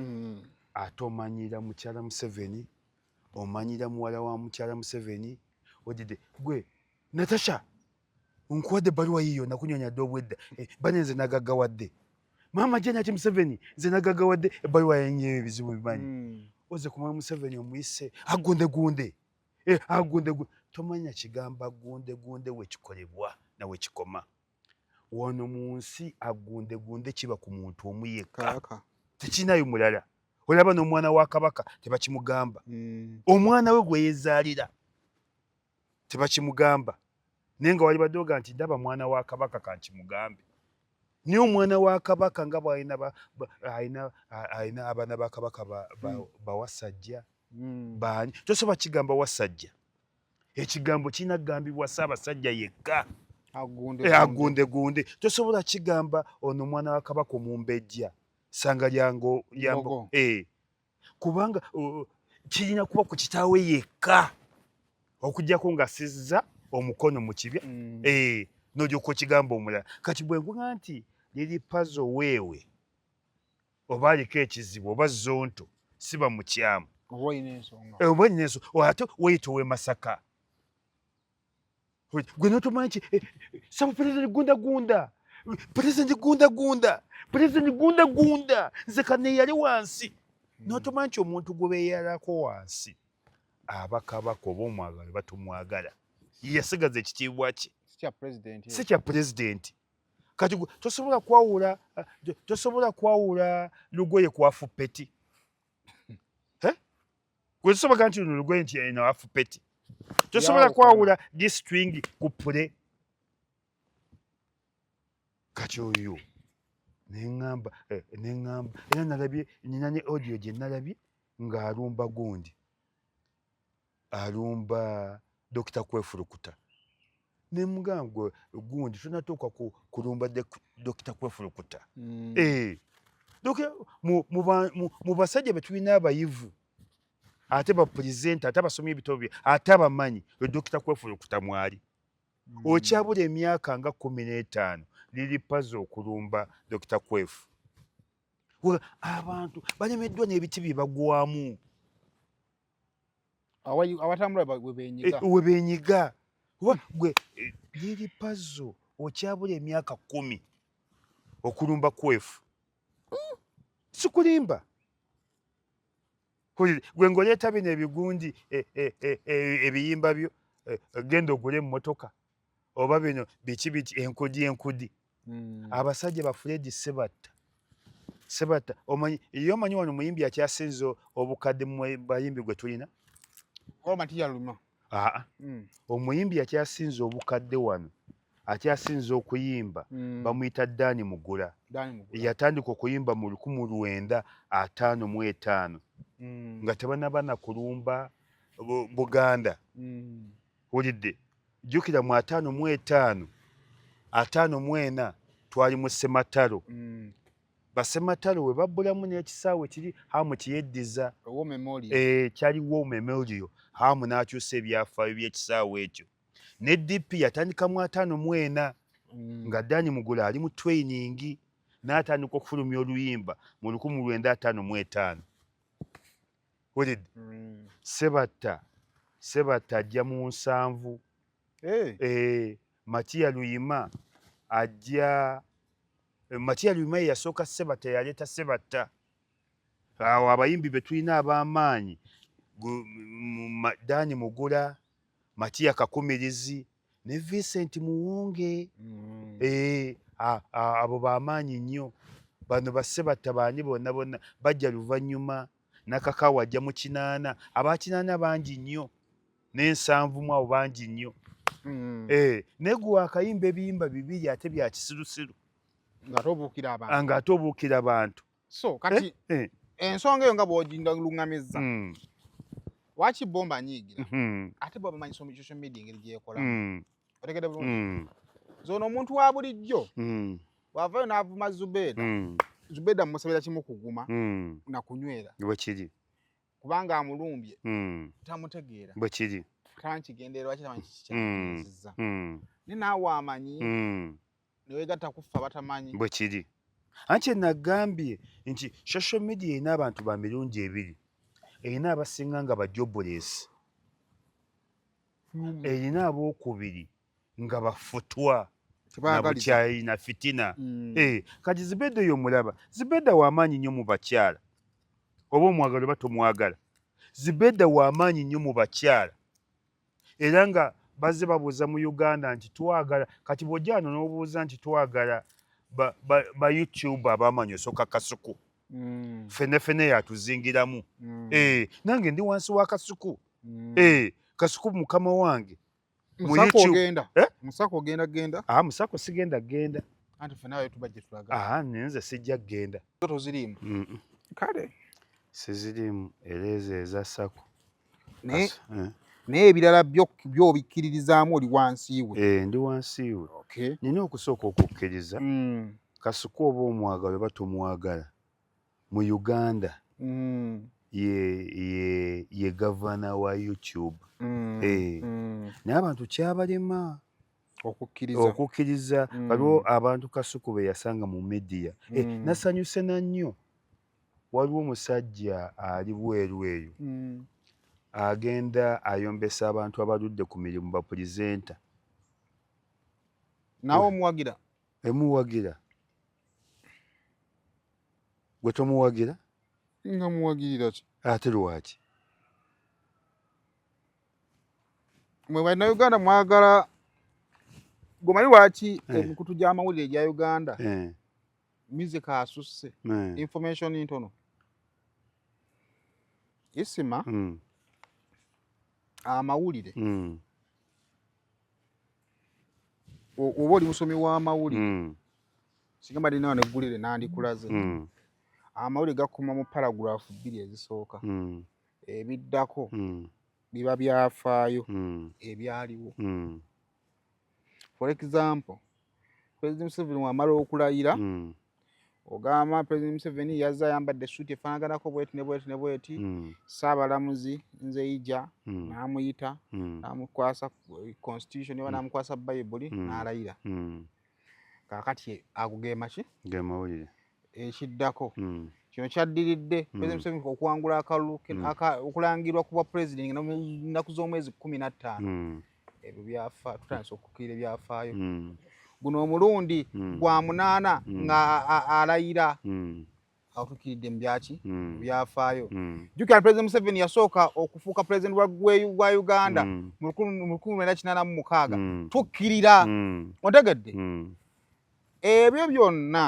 A: ate omanyira mukyala Museveni omanyira muwala wa mukyala Museveni odide gwe Natasha nkuwadde ebbaluwa yiyo nakunyonyadde obwedda bane nze nagaggawadde Mama Janet Museveni nze nagaggawadde ebbaluwa yenyeyo ebizibu bimanyi oze ku mwami Museveni omuyise agundegunde tomanya kigamba gundegunde wekikolebwa nawe kikoma wano mu nsi agundegunde kiba ku muntu omu yekka tekinayo mulala olaba n'omwana wa Kabaka tebakimugamba omwana we gwe yezaalira tebakimugamba naye nga wali badooga nti ndaba mwana wa Kabaka kankimugambe naye omwana wa Kabaka nga bw'alina abaana ba Kabaka bawasajja baani tosobola kigamba wasajja ekigambo kirina kugambibwa Ssaabasajja yekka agundegunde tosobola kigamba ono mwana wa Kabaka omumbejja ssanga lyambo kubanga kirina kuba ku kitaawe yekka okuggyako ng'assizza omukono mu kibya n'olyoka okigamba omulala kati bwe nkuga nti Lily Puzzle weewe oba aliko ekizibu oba zonto siba mukyamu oba olina ensonga ate weyita ow'e Masaka gwe n'otomanyi ki saba pulezidenti gundagunda nze kane yali wansi n'otomanyi nti omuntu gwe beeyalako wansi abakabaka oba omwagala batumwagala yasigaza ekitiibwa kye si kya pulezidenti. Kati tosobola kwawula lugoye kwa Fupeti. Gwe tosobola nti luno lugoye nti eno Afupeti. Tosobola kwawula disitringi ku pule. Kati oyo neŋŋamba era nalabye nina ne audio gye nalabye ng'alumba gundi alumba Dr. Kwefulukuta. Ne mugamba gundi tunatuuka kulumba Dr. Kwefulukuta. Mu basajja be tulina abayivu ate bapulezidenti ate abasomye ebitabo bye ate abamanyi Dr. Kwefulukuta mwali. Okyabula emyaka nga 15 liri pazo okulumba Dr. Kwefu. Abantu balemeddwa n'ebiti bye bagwamu
B: awatambula we
A: benyiga. Gwe liri pazo okyabula emyaka 10 okulumba Kwefu. Sikulimba. Gwe ngoleeta bino ebigundi ebiyimba byo genda ogule emmotoka oba bino biki enkudi. Abasajja ba Fred Sebatta omanyi wano omuyimbi akyasinze obukadde mu bayimbi gwe tulina omuyimbi akyasinze obukadde wano akyasinze okuyimba bamuyita Dani Mugula. Yatandika okuyimba mu 1955 nga tebanabana kulumba Buganda. Wulidde jjukira mu 55 54 twali mu Sematalo. Basematalo we babbulamu n'ekisaawe kiri hamu kiyeddiza kyaliwo memorial hamu n'akyusa ebyafaayo by'ekisaawe ekyo. Ne DP yatandika mu 54 nga Dani Mugula ali mu training n'atandika okufulumya oluyimba mu 1955. Wulidde Sebatta ajja mu 7. Matiya Luyima ajja. Matiya Luyima yasooka Sebatta yaleeta Sebatta. Awo abayimbi be tulina ab'amaanyi Dani Mugula, Matiya Kakumirizi ne Vincent Muwonge. Abo b'amaanyi nnyo. Bano ba Sebatta baani bonna bajja luvannyuma. Nakakawa ajja mu 8. Aba 8 bangi nnyo n'ensanvu mu abo bangi nnyo. Naye gwe akayimba ebiyimba 2 ate bya kisirusiru ng'ate obuukira abantu.
B: So kati ensonga eyo nga bw'ogindalungamizza waki bomba nyiigira ate bw'aba manyi social media engeri gyekola otegedde bulungi zono omuntu wa bulijjo bw'avaayo n'avuma Zubeda mmusabira kimu kuguma na kunywera
A: bwe kiri
B: kubanga amulumbye tamutegeera
A: bwe kiri
B: tankigendera lwaki tamanyi kikyakirizza ne naawe amanyi neweegatta kufa batamanyi
A: bwe kiri. Anti nagambye nti social media erina abantu ba mirundi ebiri. Erina abasinga nga bajobolesi, erina abookubiri nga bafutwa na bukyayi na fitina. Kati Zubeda oyo mulaba. Zubeda w'amaanyi nnyo mu bakyala oba omwagala oba tomwagala. Zubeda w'amaanyi nnyo mu bakyala era nga bazze babuuza mu Uganda nti twagala. Kati bw'ojjano n'obuuza nti twagala ba YouTube abaamanyi osooka Kasuku. Fene yatuzingiramu. Nange ndi wansi wa Kasuku. Kasuku mukama wange.
B: Musako genda.
A: Musako sigenda genda.
B: Anti fena ayo tubajje tulaga.
A: Nenze sijja genda.
B: Tozirimu. Kale.
A: Sizirimu eleeze eza Sako.
B: Naye ebirala byo bikkiririzaamu oli wansi we.
A: Ndi wansi we. Nina okusooka okukkiriza Kasuku oba omwagala oba tomwagala mu Uganda ye gavana wa YouTube. Naye abantu kyabalema okukkiriza waliwo abantu Kasuku be yasanga mu media. Nasanyuse na nnyo. Waliwo omusajja ali bweru eyo agenda ayombesa abantu abaludde ku mirimu ba pulezidenta.
B: Naawe omuwagira?
A: Emuwagira. Gwe tomuwagira?
B: nga muwagirira ki
A: ate lwaki
B: mwe bannayuganda mwagala gomanyi lwaki emikutu gy'amawulire egya Uganda music asusse information ntono isima amawulire oba oli musomi w'amawulire sigamba ndinawo neggulire nandikulaze amawulire gakoma mu paragraph 2 ezisooka ebiddako biba byafaayo ebyaliwo for example President Museveni wamala okulayira ogamba President Museveni yazza ayambadde suuti efaanaganako bweti ne bweti ne bweti Saabalamuzi Nzeija n'amuyita n'amukwasa constitution oba n'amukwasa Bible n'alayira kaakati agugema ki
A: gemawulire
B: ekiddako kino kyaddiridde President Museveni okuwangula akalulu okulangirwa kuba president ennaku z'omwezi 15 ebyo byafa tutandise okukkirira ebyafaayo guno omulundi gwa 8 nga alayira atukiridde mu byaki byafaayo jukira President Museveni yasooka okufuuka president wa Uganda mu 1986 tukkirira otegedde ebyo byonna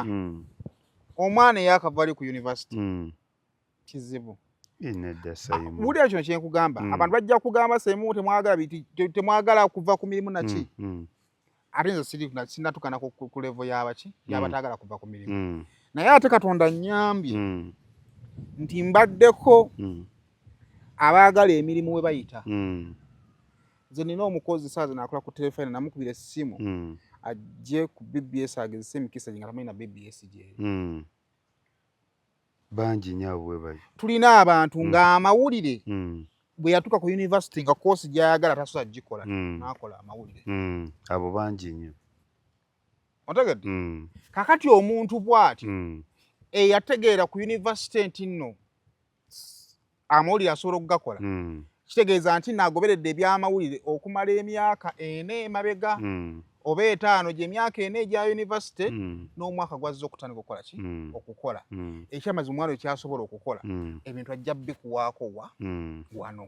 B: omwana yakavali ku university kizibu wulira kino kyenkugamba abantu bajja kugamba semu temwagala kuva ku mirimu naki ate nze sinnatukana ku level y'abaki y'abatagala kuva ku mirimu naye ate Katonda nnyambye nti mbaddeko abaagala emirimu we bayita nze nina omukozi saazi nakola ku telefone namukubira essimu ajje ku BBS agezese emikisa gye nga tamanyi na BBS gyeri
A: bangi nnyo bwe bali
B: tulina abantu ng'amawulire bwe yatuka ku university nga course gy'ayagala tasobola gikola n'akola amawulire
A: abo bangi nnyo
B: otegedde kakati omuntu bw'ati eyategeera ku university nti nno amawulire asobola okugakola kitegeeza nti naagoberedde ebyamawulire okumala emyaka 4 emabega oba 5 gy'emyaka 4 egya university n'omwaka gwazze okutandika okukola ki okukola ekyamazi omwana ekyasobola okukola ebintu ajja bikuwaako wano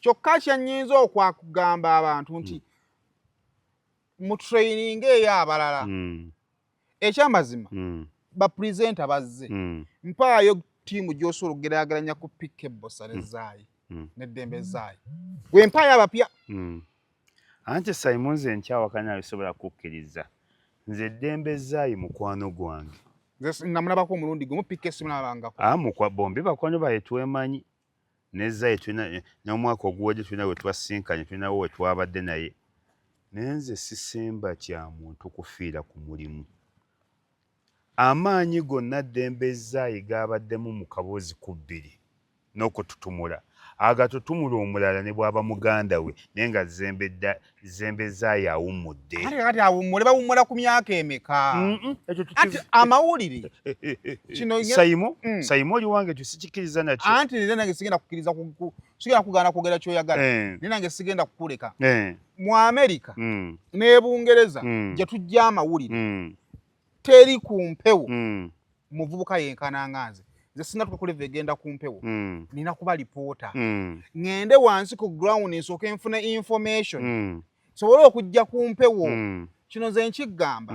B: kyokka kyannyinza okwakugamba abantu nti mu training eyo abalala ekyamazima bapresenta bazze mpaayo ttiimu gy'osobola okugeraageranya ku Pikebosa ne Zaayi n'eddembe Zaayi wempaayo abapya
A: anti Simon nze nkyawakanya bisobola kukkiriza nze eddembe Zaayi mukwano gwange
B: namulabako omulundi gumu Pikesi mulabangako
A: bombi bakwano baye twemanyi ne Zaayi tulina n'omwaka oguwedde tulina we twasinkanye tulinawo we twabadde naye naye nze sisemba kya muntu kufiira ku mulimu amaanyi gonna ddembe Zaayi gaabaddemu mu kaboozi ku 2 n'okututumula agatutumula omulala ne bwaba muganda we naye nga Zembe Zaayi awummudde
B: kati awummule bawummula ku myaka emeka ati amawulire kino
A: Saimo oli wange tusikikiriza nakyo
B: anti nze nange sigenda kukkiriza sigenda kugaana kwogera ky'oyagala naye nange sigenda kukuleka mu Amerika ne Bungereza gye tujja amawulire teri ku mpewo muvubuka yenkana nze sinatuka kuleva egenda ku mpewo nina kuba lipoota ngende wansi ku ground nsooke nfune information sobole okujja ku mpewo kino nze nkigamba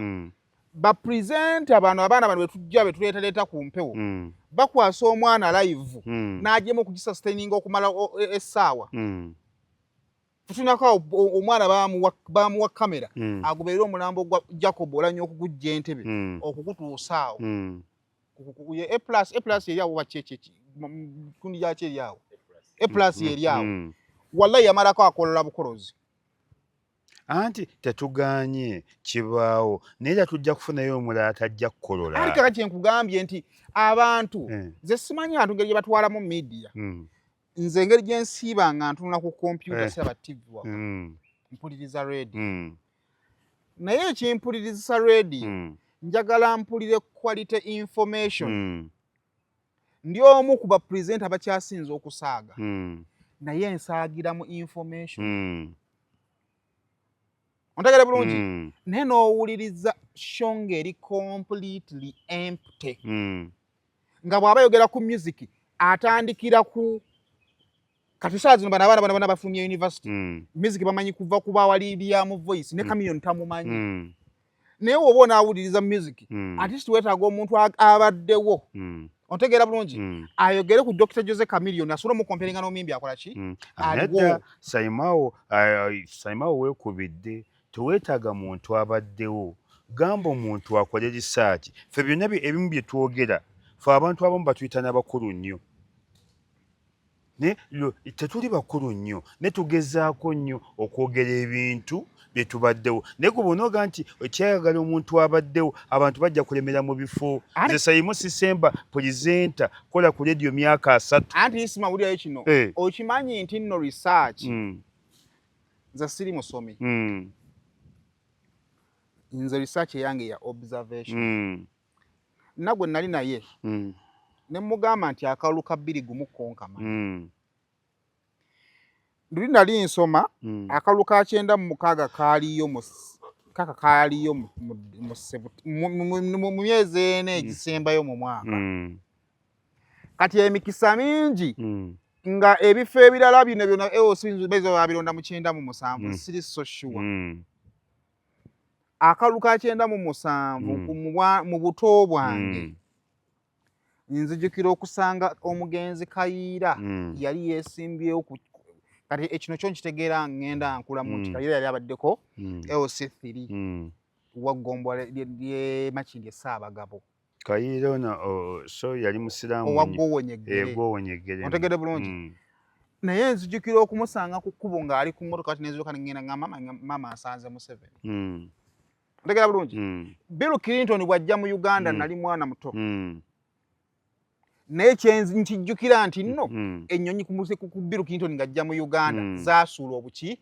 B: bapresenta bano abaana bano betujja betuleetaleeta ku mpewo bakwasa omwana live n'agyemu okugisustaininga okumala essaawa tutunako omwana bamuwa kamera agoberera omulambo gwa Jacob Olanyo okugujja entebe okukutuusaawo A plus yeri awo bakyeki kundi yaki eri awo A plus yeri awo wallahi yamalako akolera bukolozi
A: anti tetuganye kibaawo naye tujja kufunayo omulala atajja kukolola
B: anti kaka kyenkugambye nti abantu nze simanyi abantu ngeri gye batwalamu media nze engeri gye nsiibanga ntunula ku kompyuta siraba TV waka mpuliriza radio naye ekimpuliriza radio njagala mpulire quality information ndi omu ku bapresenta bakyasinze okusaaga naye nsaagira mu information ontegere bulungi naye n'owuliriza show ng'eri completely empty nga bw'aba yogera ku music atandikira ku kati saa zino bana bafulumye university music bamanyi kuva ku bawaliriya mu voice ne Chameleone tamumanyi naye oba onaawuliriza music at least weetaaga omuntu abaddewo ontegeera bulungi ayogere ku Dr. Jose Chameleone asobola omukomperinga n'omuyimbi akola ki
A: aliwo Saimawo weekubidde teweetaaga muntu abaddewo gamba omuntu akole research ffe byonna ebimu bye twogera ffe abantu abamu batuyita n'abakulu nnyo tetuli bakulu nnyo ne tugezaako nnyo okwogera ebintu bye tubaddewo naye ku bunoga nti ekyayagala omuntu abaddewo abantu bajja kulemera mu bifo nze Saimu Sisemba pulizenta kola ku radio myaka 3
B: anti isima wulirayo kino okimanyi nti nno research nze siri musomi nze research yange ya observation nagwe nali naye ne mugamba nti akalulu ka 2 gumu konkama nduli nali nsoma akalulu ka 9 kaaliyo mu myezi ene egisembayo mu mwaka kati emikisa mingi nga ebifo ebirala bino byonna sinzi bezo babironda mu 9 mu 7 siri so sure akalulu ka 9 mu 7 mu buto bwange nzijukira okusanga omugenzi Kayiira yali yesimbyewo kati ekino kyo nkitegeera ngenda nkulamu nti Kayiira yali abaddeko LC3 waggombo lye Makindye Ssaabagabo
A: Kayiira ono so yali musiraamu
B: owagowonyegere ontegedde bulungi naye nzijukira okumusanga ku kkubo ng'ali ku mmotoka kati neziruka ngenda nga mama asanze mu 7 ontegedde bulungi Bill Clinton bw'ajja mu Uganda nali mwana muto naye nkijjukira nti nno ennyonyi ku Bill Clinton ng'ajja mu Uganda zaasuula obuki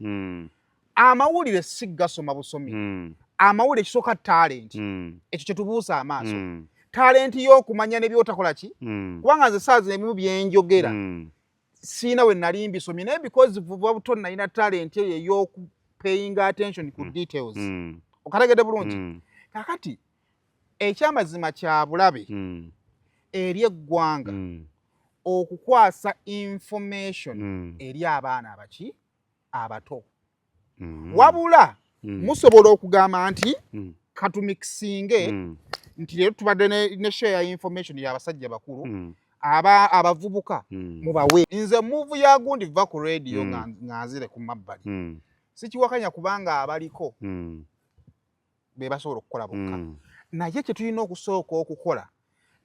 B: amawulire si gasoma busomi amawulire ekisooka talent ekyo kye tubuusa amaaso talenti y'okumanya ne by'otakola ki kubanga nze saa zino ebimu bye njogera siina we nali mbisomye naye because vuba buto nalina talent eyo ey'okupaying attention ku details okategedde bulungi kakati ekyamazima kya bulabe eri eggwanga okukwasa information eri abaana abaki abato wabula musobola okugamba nti katumikisinge nti leero tubadde ne share ya information y'abasajja bakulu abavubuka mubawe nze move ya gundi va ku radio ngazire ku mabbali sikiwakanya kubanga abaliko be basobola okukola bokka naye kye tulina okusooka okukola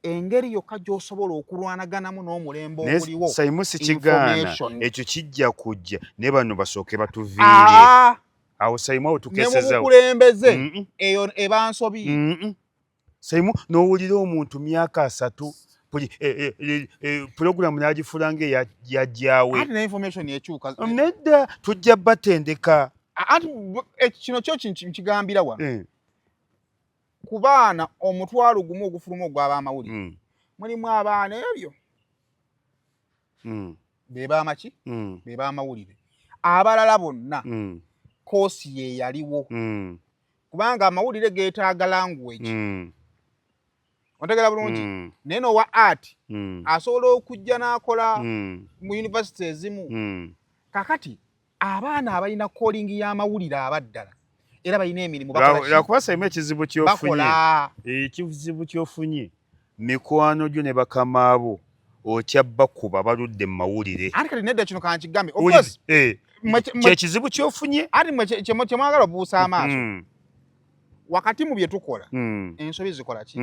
B: engeri yokka gy'osobola okulwanaganamu n'omulembe oguliwo
A: Saimu sikigaana ekyo kijja kujja ne bano basooke batuviire awo Saimu awo tukesezawo
B: ne mu bukulembeze eyo eba nsobi
A: Saimu n'owulira omuntu myaka 3 pulogulamu n'agifuula ng'eyajjaawe
B: ate ne information ekyuka
A: nedda tujja batendeka
B: ate kino kyo nkigambira wano ku baana omutwalo gumu ogufuluma ogw'abamawulire mulimu abaana ebyo be baamaki be baamawulire abalala bonna koosi ye yaliwo kubanga amawulire geetaaga language ontegera bulungi naye n'owa art asobola okujja n'akola mu university ezimu kakati abaana abalina calling y'amawulire abaddala era balina emirimu
A: bakuba Saimu ekizibu ky'ofunye mikwano gyo ne bakamaabo otya bakuba baludde mu mawulire
B: ate kati nedda kino kankigambe
A: kyekizibu ky'ofunye
B: ate kyemwagala obuusa amaaso wakati mu bye tukola ensobi zikola ki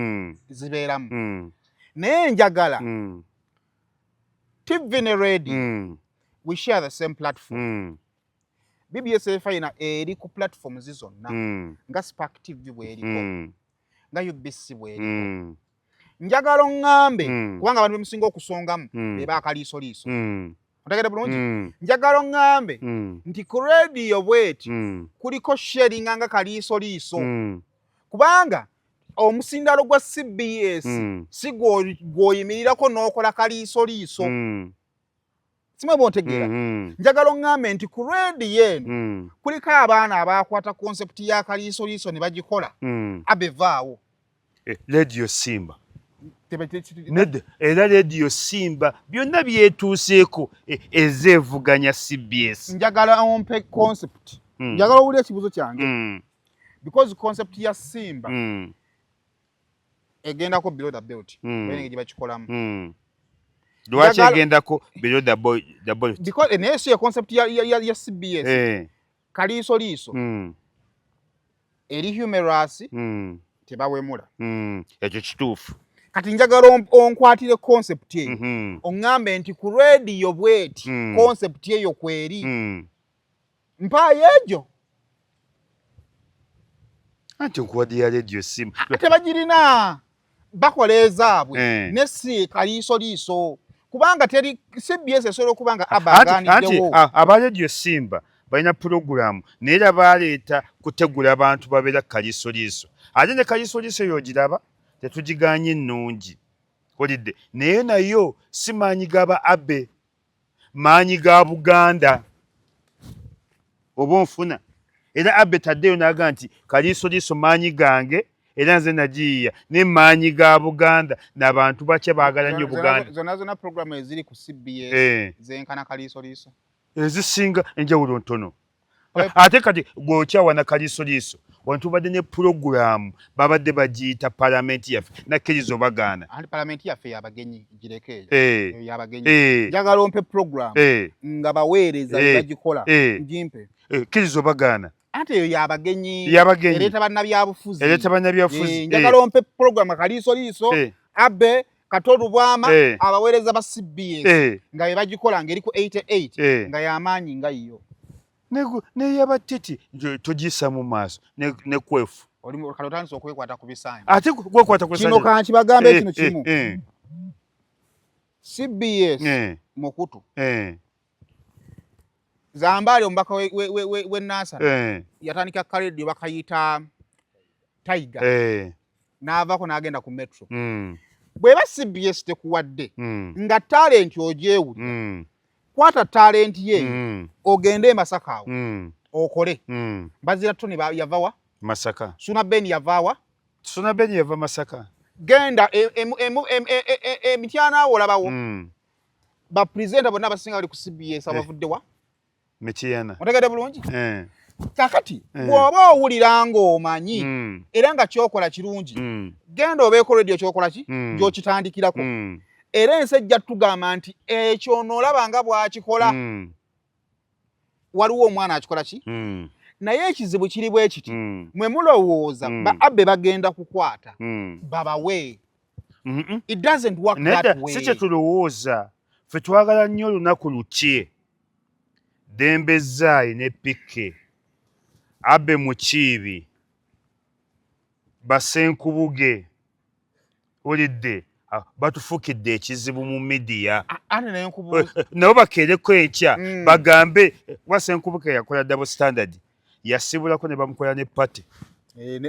B: zibeeramu naye njagala TV ne radio we share the same platform BBS efayina eri ku platforms zonna nga Spark TV bw'eriko nga UBC bw'eriko njagala oŋŋambe kubanga abantu bemusinga okusongamu be baakaliisoliiso otegedde bulungi njagala oŋŋambe nti ku radio bweti kuliko sharing nga kaliisoliiso kubanga omusindalo gwa CBS si gw'oyimirirako n'okola kaliisoliiso simwe bontegeera njagala oŋŋambe nti ku radio eno kuliko abaana abaakwata konsepti ya kaliisoliiso ne bagikola abevaawo
A: Radio Simba nedda era radio Simba byonna byetuuseeko ezeevuganya CBS.
B: Njagala ompe concept. Njagala owulira ekibuzo kyange. Because concept ya Simba egendako below the belt. Bene gye bakikolamu.
A: Lwaki egendako below the belt?
B: Because neso ya concept ya CBS. Kaliiso liiso. Eri humerus. Tebawemula.
A: Ekyo kituufu.
B: Kati njagala onkwatire concept ye. Ongambe nti ku radio bweti concept ye yo kweri. Mpaye ejo.
A: Anti nkuwadde ya radio Simba.
B: Tebagirina. Bakoleza abwe. Nesi kaliiso liiso. Kubanga teri CBS esolo kubanga abaganiddewo.
A: Anti aba radio Simba balina program naye baleeta kutegula abantu babeera kaliiso liiso. Ate ne kaliiso liiso yogiraba tetugiganye ennungi. Olidde naye nayo si maanyi gaba Abe, maanyi ga Buganda. Oba onfuna era Abe taddeyo n'aga nti kaliiso liiso maanyi gange era nze nagiyiya ne maanyi ga Buganda n'abantu bake baagala nnyo Buganda.
B: Zonna program eziri ku CBS zenkana kaliiso liiso.
A: Ezisinga enjawulo ntono. Ate kati gw'okyawana kaliiso liiso wantu badde ne program babadde bagiyita parliament yaffe nakkirizo bagaana.
B: Anti parliament yaffe yabagenyi gireke eyo yabagenyi. Njagala ompe program nga baweereza bagikola ngimpe.
A: Kkirizo bagaana.
B: Ate eyo yabagenyi.
A: Yabagenyi.
B: Ereta bannabyabufuzi.
A: Ereta bannabyabufuzi.
B: Njagala ompe program kaliiso liiso Abe Katodu Bwama abaweereza ba CBS nga be bagikola ngeri ku 88 nga y'amaanyi nga iyo.
A: Ne yabatiti tugisa mu maaso ne kwefu.
B: Oli mu kalotanso okwekwata ku bisaanyi.
A: Ate kwekwata ku bisaanyi.
B: Kino kanki bagambe kino kimu. CBS Mokutu. Zambale ombaka we NASA. Yatandika kaledio bakayita Tiger. N'avako n'agenda ku Metro. Bweba CBS tekuwadde nga talent ojeewulira. Kwata talent ye ogende Masaka awo okole. Bazira toni yavawa
A: Masaka.
B: Suna Ben yavawa.
A: Suna Ben yava Masaka.
B: Genda emityana awo olabawo. Ba presenter bonna abasinga bali ku CBS abavuddewa.
A: Mityana.
B: Otegedde bulungi? Kakati bw'oba owulira ng'omanyi era nga kyokola kirungi genda obeeko radio kyokola ki gy'okitandikirako era ensi ejja tugamba nti ekyo onoolaba nga bw'akikola waliwo omwana akikola ki naye ekizibu kiri bwe kiti mwe mulowooza ba Abe bagenda kukwata babawe. It doesn't work that way.
A: Si kye tulowooza ffe twagala nnyo olunaku lukye Dembe Zaayi ne Pike Abe Mukiibi Basenkubuge olidde batufukidde ekizibu mu media. Nabo bakeereko ekya bagambe Wasenkubuge yakola double standard yasibulako ne bamukola ne party.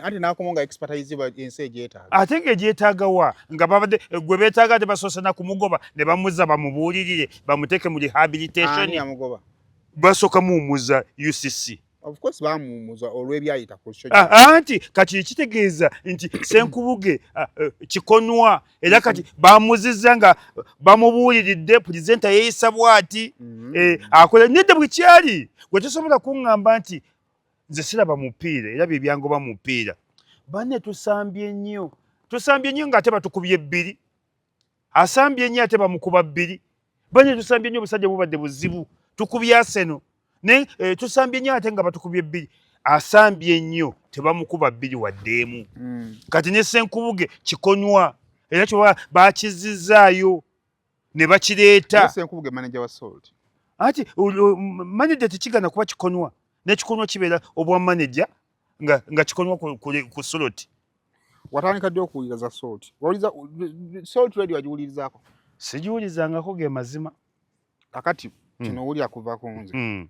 B: Ati nakomonga expertise ba ensi egyetaaga.
A: Ate ng'egyetaaga wa nga babadde gwe beetaaga ate basoose na kumugoba ne bamuza bamubuulirire bamuteeke mu rehabilitation.
B: Ani amugoba?
A: Basooka muwumuza UCC.
B: Of course bamuwumuza olw'ebyayita ku show.
A: Anti kati kitegeeza nti Senkubuge kikonwa era kati bamuzizza nga bamubuuliridde pulezidenta yeeyisa bw'ati akola nedda bwe kyali gwe tosobola kuŋŋamba nti nze siraba mupiira era bye byangoba mupiira. Banne tusambye nnyo ng'ate batukubye bbiri asambye nnyo ate bamukuba bbiri. Banne tusambye nnyo obusajja bubadde buzibu tukubye Arsenal ne tusambye nnyo ate nga batukubye bbiri asambye nnyo tebamukuba bbiri waddeemu. Kati ne Senkubuge kikonwa era kyo bakizzizaayo ne bakireeta.
B: Senkubuge manager wa Salt.
A: Ati manager tekigana kuba kikonwa n'ekikonwa kibeera obwa manager nga kikonwa ku Salt.
B: Watandika ddi okuwulira za Salt? Wawuliza Salt radio wagiwulirizaako?
A: Sigiwulizangako ge mazima.
B: Kakati kino owulira kuva ku nze.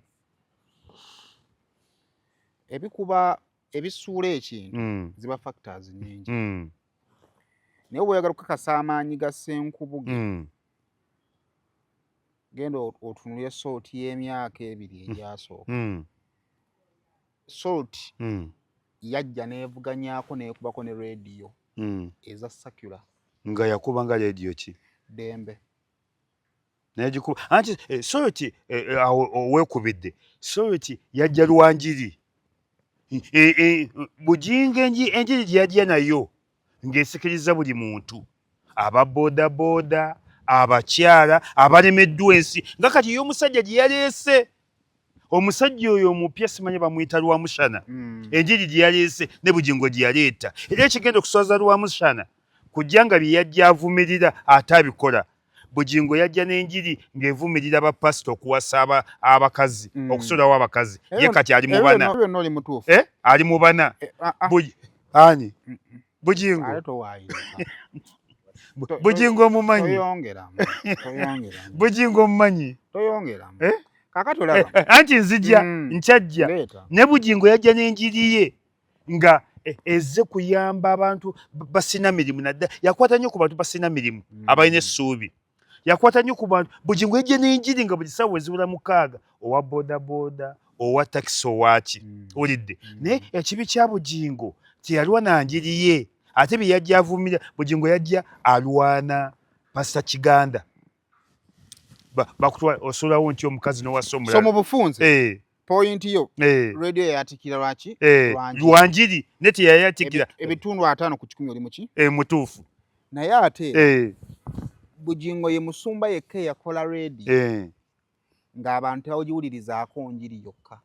B: Ebikuba ebisuula ekintu ziba factors nnyingi. Naye bw'oyagala okukakasa amaanyi ga Senkubuge genda otunulye Salt y'emyaka ebiri egyasooka. Salt yajja neevuganyaako neekubako ne radio eza secular
A: nga yakubanga radio ki
B: Dembe.
A: Najikuba anti Soroti owekubidde Soroti yajja Lwanjiri Bujinga enjiri gyajja nayo ng'esikiriza buli muntu ababoda boda abakyala abalemeddwa ensi nga kati y'omusajja gye yaleese omusajja oyo omupya simanyi bamuyita Lwamushana enjiri gye yaleese ne Bujingo gye yaleeta era ekigenda okuswaza Lwamushana kujja nga bye yajja avumirira ate abikola Bujingo yajja n'enjiri ng'evumirira bapasita okuwasa abakazi okusulawo abakazi ye kati ali mu bana ali mu bana ani Bujingo Bujingo mumanyi Bujingo mumanyi anti nzija nkyajja ne Bujingo yajja n'enjiri ye nga ezze kuyamba abantu basina mirimu nadda yakwata nnyo ku bantu basina mirimu abalina essuubi yakwata nnyo ku bantu Bujingo yajja n'enjiri nga buli ssaawa ezibula mukaaga owa bodaboda owa takisi owaki olidde naye ekibi kya Bujingo teyalwa na njiri ye ate bye yajja avumira Bujingo yajja alwana Pastor Kiganda bakutwa osulawo nti omukazi n'owasomula
B: so mu bufunze point yo radio yatikira lwaki
A: Lwanjiri neti yayatikira
B: ebitundu 5 ku 10 oli muki
A: mutuufu
B: naye ate Bujingo ye musumba yekka yakola radio ng'abantu bagiwulirizaako njiri yokka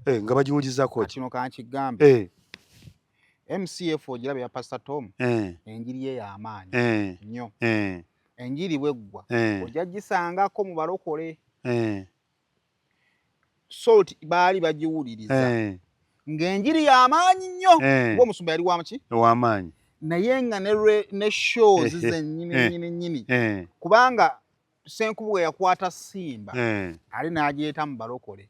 A: nga bagiwulirizaako
B: kino kankigambe MCF ogirabe ya Pastor Tom enjiri ye y'amaanyi nnyo enjiri bweggwa ojja gisangako mu balokole Salt baali bagiwuliriza ng'enjiri y'amaanyi nnyo ng'omusumba yali wamuki
A: w'amaanyi
B: naye nga ne shows zennyini kubanga Senkubu bwe yakwata Simba ali n'agyeta mu balokole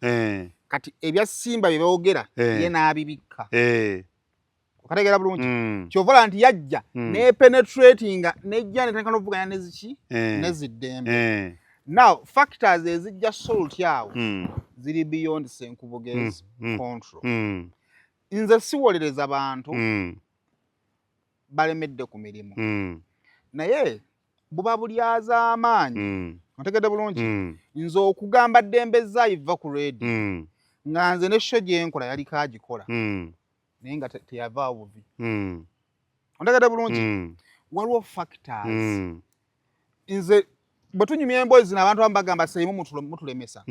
B: kati ebya Simba bye boogera ye n'abibikka okategeera bulungi kyovola nti yajja nepenetratinga nejja neteka n'ovuganya neziki neziddembe now factors ezijja Salt awo ziri beyond Senkubugezi control nze siwolereza abantu balemedde ku mirimu naye buba bulyaza amaanyi otegedde bulungi nze okugamba Dembe Zaiva ku radio nga nze ne show gye nkola yali kagikola naye nga teyavaawo bubi otegedde bulungi waliwo factors nze bwe tunyumya emboozi zino abantu abamu bagamba seimu mutulemesa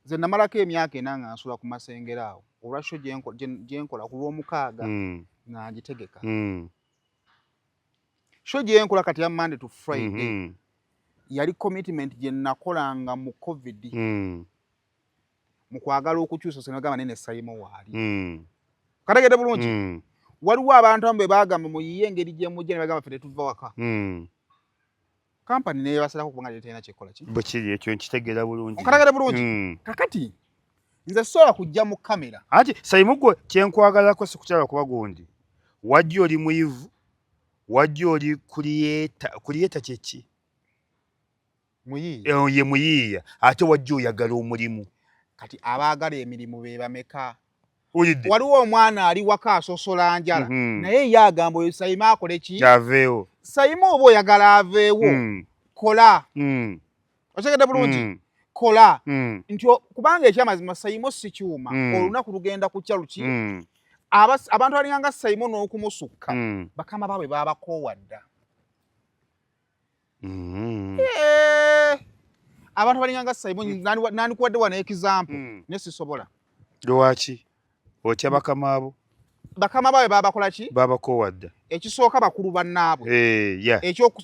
B: nze namalako emyaka 4 nga nsula ku masengero awo olwa show gye nkola ku lw'omukaaga nga ngitegeka show gye nkola kati ya Monday to Friday yali commitment gye nakolanga mu COVID mu kwagala okukyusa senagamba nene Saimo waali kategedde bulungi waliwo abantu abamu be bagamba muyiye engeri gye mujja ne bagamba ffe tetuva waka kampani naye basalako kubanga tetena kyekola ki
A: bwe kiri ekyo nkitegeera bulungi
B: kategedde bulungi kakati nze sobola kujja mu kamera
A: ati Saimo gwe kyenkwagalako sikukyala kuba gundi wajja oli muyivu wajja oli kuliyeta kyeki
B: muyiiya
A: ye muyiiya ate wajja oyagala omulimu
B: kati abaagala emirimu be bameka
A: ulidde
B: waliwo omwana ali waka asosola njala naye yagamba oyo Saimo akole ki
A: kyaveewo
B: Saimo oba oyagala aveewo kola otegedde bulungi kola nti kubanga ekyamazima Saimo si kyuma olunaku lugenda kukya luki abantu balinganga Saimo n'okumusukka bakama baabwe baabakoowadda abantu balinganga Saimo nani kuwadde wana example ne sisobola
A: lwaki otya bakama abo
B: bakama baabwe baabakola ki
A: baabakoowadda
B: ekisooka bakulu bannaabwe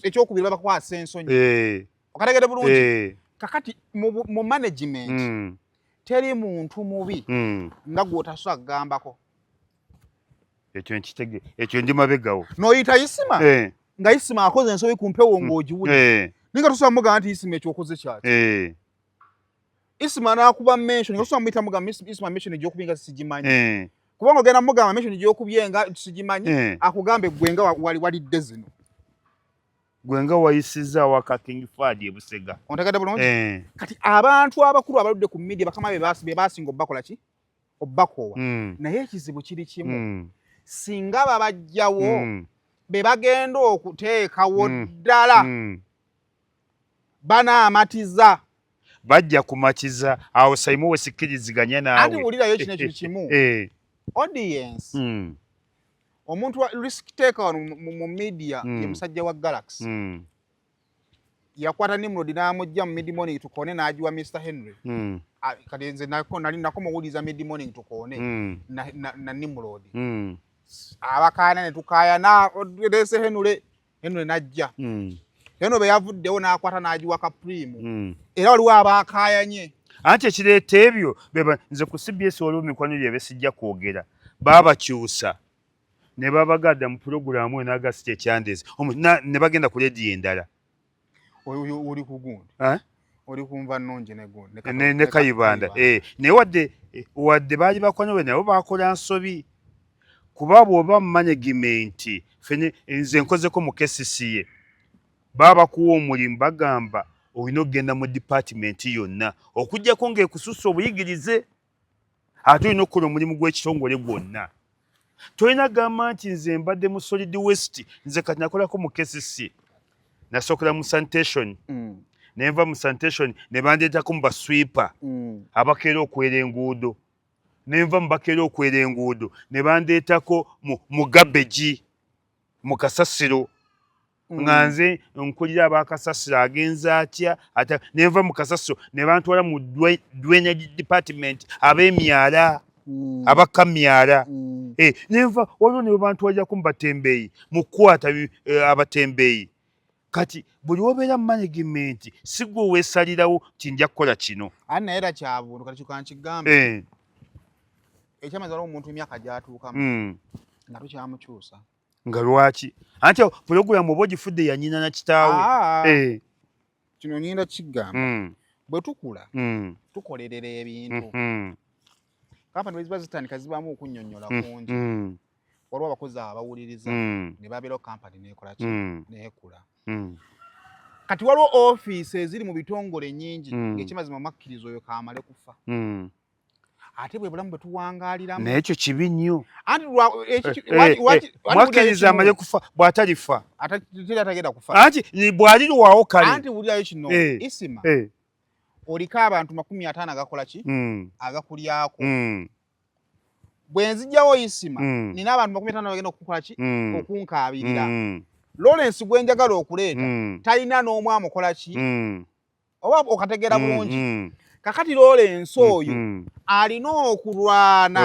B: ekyokubiri babakwasa ensonyi okategedde bulungi kakati mu management teri muntu mubi nga gw'otasobola kugambako
A: ekyo ndi mabegawo
B: n'oyita Isima nga Isima akoze ensobi ku mpewo ng'ogiwulira ninga tosobola mugamba nti Isima ekyokoze kyaki Isima n'akuba mention nga tosobola muyita mugamba Isima mention egy'okubye nga sigimanyi kubanga ogenda mugamba mention egy'okubye nga sigimanyi akugambe gwe nga walidde zino
A: gwe nga wayisiza waka King Fadi e Busega
B: ontegedde bulungi kati abantu abakulu abaludde ku media bakama be basinga obbakola ki obbakoowa naye ekizibu kiri kimu singa babajjawo be bagenda okuteekawo ddala banaamatiza
A: bajja kumakiza awo Saimu wesikkiriziganya naawe
B: anti wulirayo kino ekintu kimu audience omuntu wa risk taker wano mu media ye musajja wa Galaxy yakwata Nimrod n'amujja mu mid morning tukone n'agiwa Mr Henry kati nze nako muwuliza mid morning tukone na Nimrod abakaana ne tukaya na odese Henry najja Yano be yavuddewo n'akwata n'agiwa Kaprimu era waliwo abakayanye
A: anti ekireeta ebyo beba nze ku CBS waliwo mikwano gyebe sijja kwogera baabakyusa ne babagadda mu pulogulaamu n'August ekyandeezi ne bagenda ku leediyo endala
B: oli ku gundi oli kumva nnungi ne gundi
A: ne Kayibanda naye wadde baali bakwano be nabo baakola nsobi kuba bw'oba mu management fene nze nkozeko mu KCCA baba kuwa omulimu bagamba olina okugenda mu department yonna okuggyako ng'ekususa obuyigirize ate olina okukola omulimu gw'ekitongole gwonna tolina gamba nti nze mbadde mu Solid Waste nze kati nakolako mu KCCA nasookera mu sanitation nenva mu sanitation ne bandeetako mu basweeper abakeera okwera enguudo nenva mu bakeera okwera enguudo ne bandeetako mu garbage mu kasasiro nga nze nkulira abakasasiro agenza atya ate nenva mu kasasiro ne bantwala mu drainage department ab'emyala abakamyala nenva waliwo ne bantwalirako mu batembeeyi mu kukwata abatembeeyi kati buli wobeera mu management si gwe weesalirawo ti nja kukola kino
B: ani naye era kyabuntu kati kikankigamba ekyamazala omuntu emyaka gy'atuukamu nga tukyamukyusa
A: nga lwaki anti pulogulaamu oba ogifudde yanyina na kitaawe
B: kino ngenda kigamba bwe tukula tukolerera ebintu kampani bwe ziba zitandika zibamu okunnyonnyola kungi waliwo abakozi abawuliriza ne babeerawo kampani neekola ki neekula kati waliwo ofiisi eziri mu bitongole nnyingi ng'ekimazima makkiriza oyo kaamale kufa ate bwe bulamu bwe tuwangaaliramu
A: n'ekyo kibi nnyo
B: anti
A: mwakkiriza amale kufa bw'atalifa
B: atagenda kufa
A: anti bw'alirwawo kale
B: anti wulirayo kino isima oliko abantu 50 agakola ki agakulyako bwe nzijjawo isima nina abantu 50 bagenda okukola ki okunkaabirira Lawrence gwe njagala okuleeta talina n'omu amukola ki oba okategeera bulungi kakati Lawrence oyo alina okulwana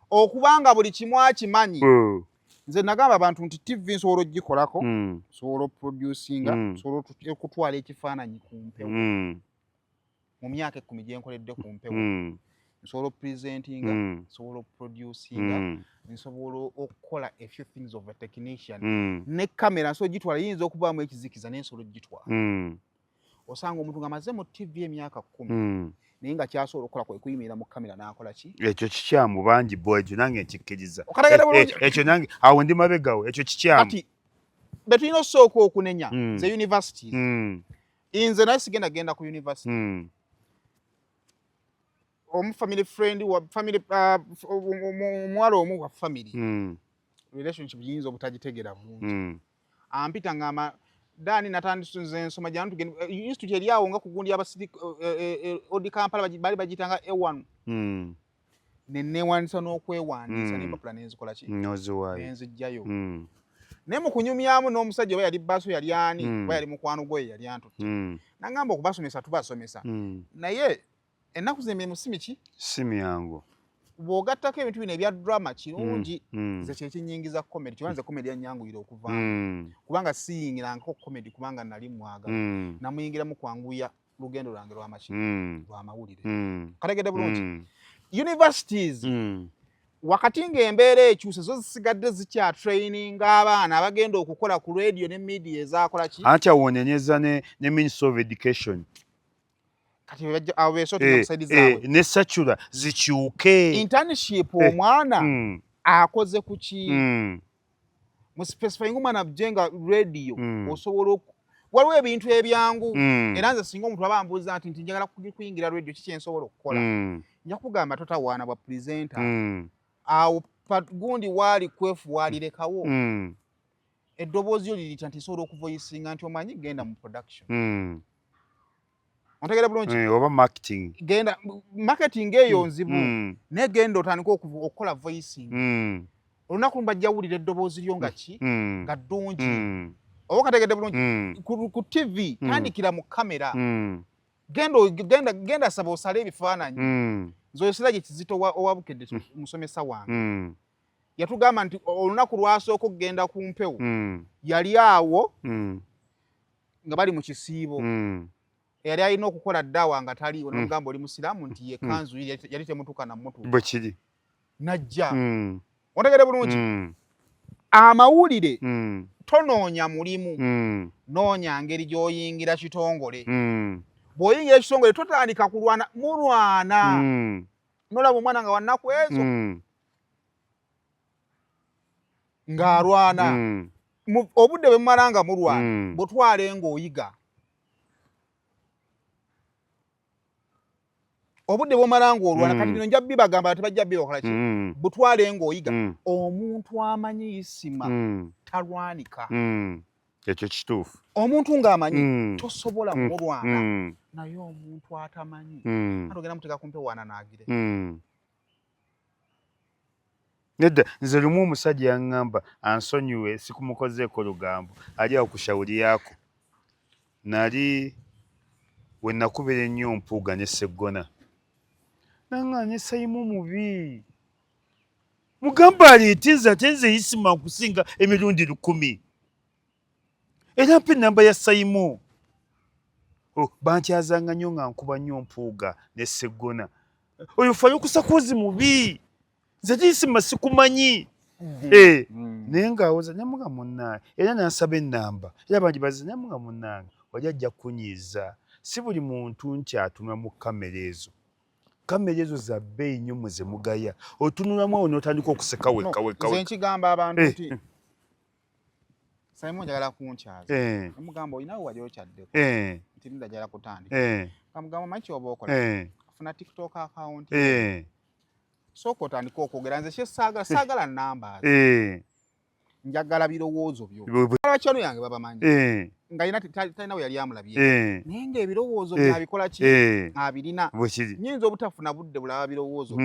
B: okubanga buli kimu akimanyi nze nagamba abantu nti TV nsobola ogikolako nsobola oproducinga nsobola okutwala ekifaananyi ku mpewo mu myaka 10 gye nkoledde ku mpewo nsobola opresentinga nsobola oproducinga nsobola okukola a few things of a technician ne kamera nsobola ogitwala yinza okubaamu ekizikiza naye nsobola ogitwala osanga omuntu ng'amaze mu TV emyaka 10 naye nga kyasobola okukola kwe kuyimirira mu kamera n'akola ki
A: ekyo kikyamu bangi bo ekyo nange nkikkiriza
B: okategera bulungi
A: ekyo nange awo ndi mabegawo ekyo kikyamu
B: kati be tulina osooka okunenya ze universities nze naye sigenda genda ku university omu family friend wa family omwala omu wa family relationship yinza obutagitegera bulungi ampita ng'ama Dani natandise nsoma janu tugenda institute yali awo nga kugundi abasiti odi Kampala bali bagitanga A1 newanisa n'okwewandiisa n'empapula n'enzikola ki n'enzijjayo naye mu kunyumyamu n'omusajja oba yali bbaso yali ani oba yali mukwano gwe yali antutte nagamba okubasomesa tubasomesa naye ennaku z'emirimu si myangu bw'ogattako ebintu bino ebya drama kirungi nze kyekinyingiza comedy kibanze comedy yannyanguira okuvaamu kubanga siyingirangako comedy kubanga nali mwagala namuyingiramu kwanguya lugendo lwange lw'amawulire kategedde bulungi universities wakati ng'embeera ekyuse zo zisigadde zikya training abaana abagenda okukola ku radio ne media ezakola ki
A: anti awonenyeza ne Ministry of Education ne Sachura zikyuke
B: internship omwana akoze ku ki mu specifying omwana ajenga radio osobola waliwo ebintu ebyangu era nze singa omuntu abambuuza nti njagala kuyingira radio kiki ensobola okukola nja kugamba totawaana bwa presenter awo gundi waali kwefuwaalirekawo eddoboozi yo lirita nti sobola okuvoicinga nti omanyi genda mu production ontegera bulungi
A: oba marketing
B: genda marketing eyo nzibu naye genda otandika okukola voicing olunaku mbajja wulira eddoboozi lyo nga ki nga ddungi oba kategedde bulungi ku TV tandikira mu kamera genda saba osale ebifaananyi nzoyesera gye Kizito owabukedde musomesa wange yatugamba nti olunaku lwasooka okugenda ku mpewo yali awo nga bali mu kisiibo yali alina okukola ddaawa nga taliiwo n'ogamba oli musiraamu nti ye kanzu yali temutuuka na mutu
A: bwe kiri
B: najja ontegedde bulungi amawulire tonoonya mulimu noonya ngeri gy'oyingira kitongole bw'oyingira ekitongole totandika kulwana mulwana nolaba omwana nga wannaku ezo ng'alwana obudde bwe mumala nga mulwana butwale ng'oyiga obudde bw'omala ng'olwana kati bino nja bibagamba tebajja bibakola ki butwale ng'oyiga omuntu amanyi isima talwanika
A: ekyo kituufu
B: omuntu ng'amanyi tosobola mulwana naye omuntu atamanyi atogenda muteeka kumpe wananaagire
A: nedda nze lumu omusajja yaŋŋamba ansonyiwe sikumukozeeko lugambo ali awo ku shawuli yaako nali we nakubira ennyo mpuuga ne Sseggona naŋŋaanye sayimu mubi mugamba aleetinza ate nze isima nkusinga emirundi 100 era mpa ennamba ya sayimu bankyazanga nnyo nga nkuba nnyo mpuuga ne Sseggona oyo fayo okusakozi mubi nze tisima sikumanyi naye ng'awoza nyamuga munnange era nansaba ennamba era bangibaze nyamuga munnange wali ajja kunyiiza si buli muntu nti atunula mu kamera ezo za bbeeyi nnyo mwe ze mugaya otunulamu awo n'otandika okuseka wekka
B: nze nkigamba abantu nti Simon njagala kunkyaza namugamba olinawe wali okyaddeko nti ndajala kutandika kamugamba manyi kyoba okola afuna TikTok account sooka otandika okwogera nze saagala namba njagala birowoozo byo abakyalo yange babamanyi nga talina we yali amulabye naye ng'ebirowoozo byabikola ki abirina nyinza obutafuna budde bulaba birowoozo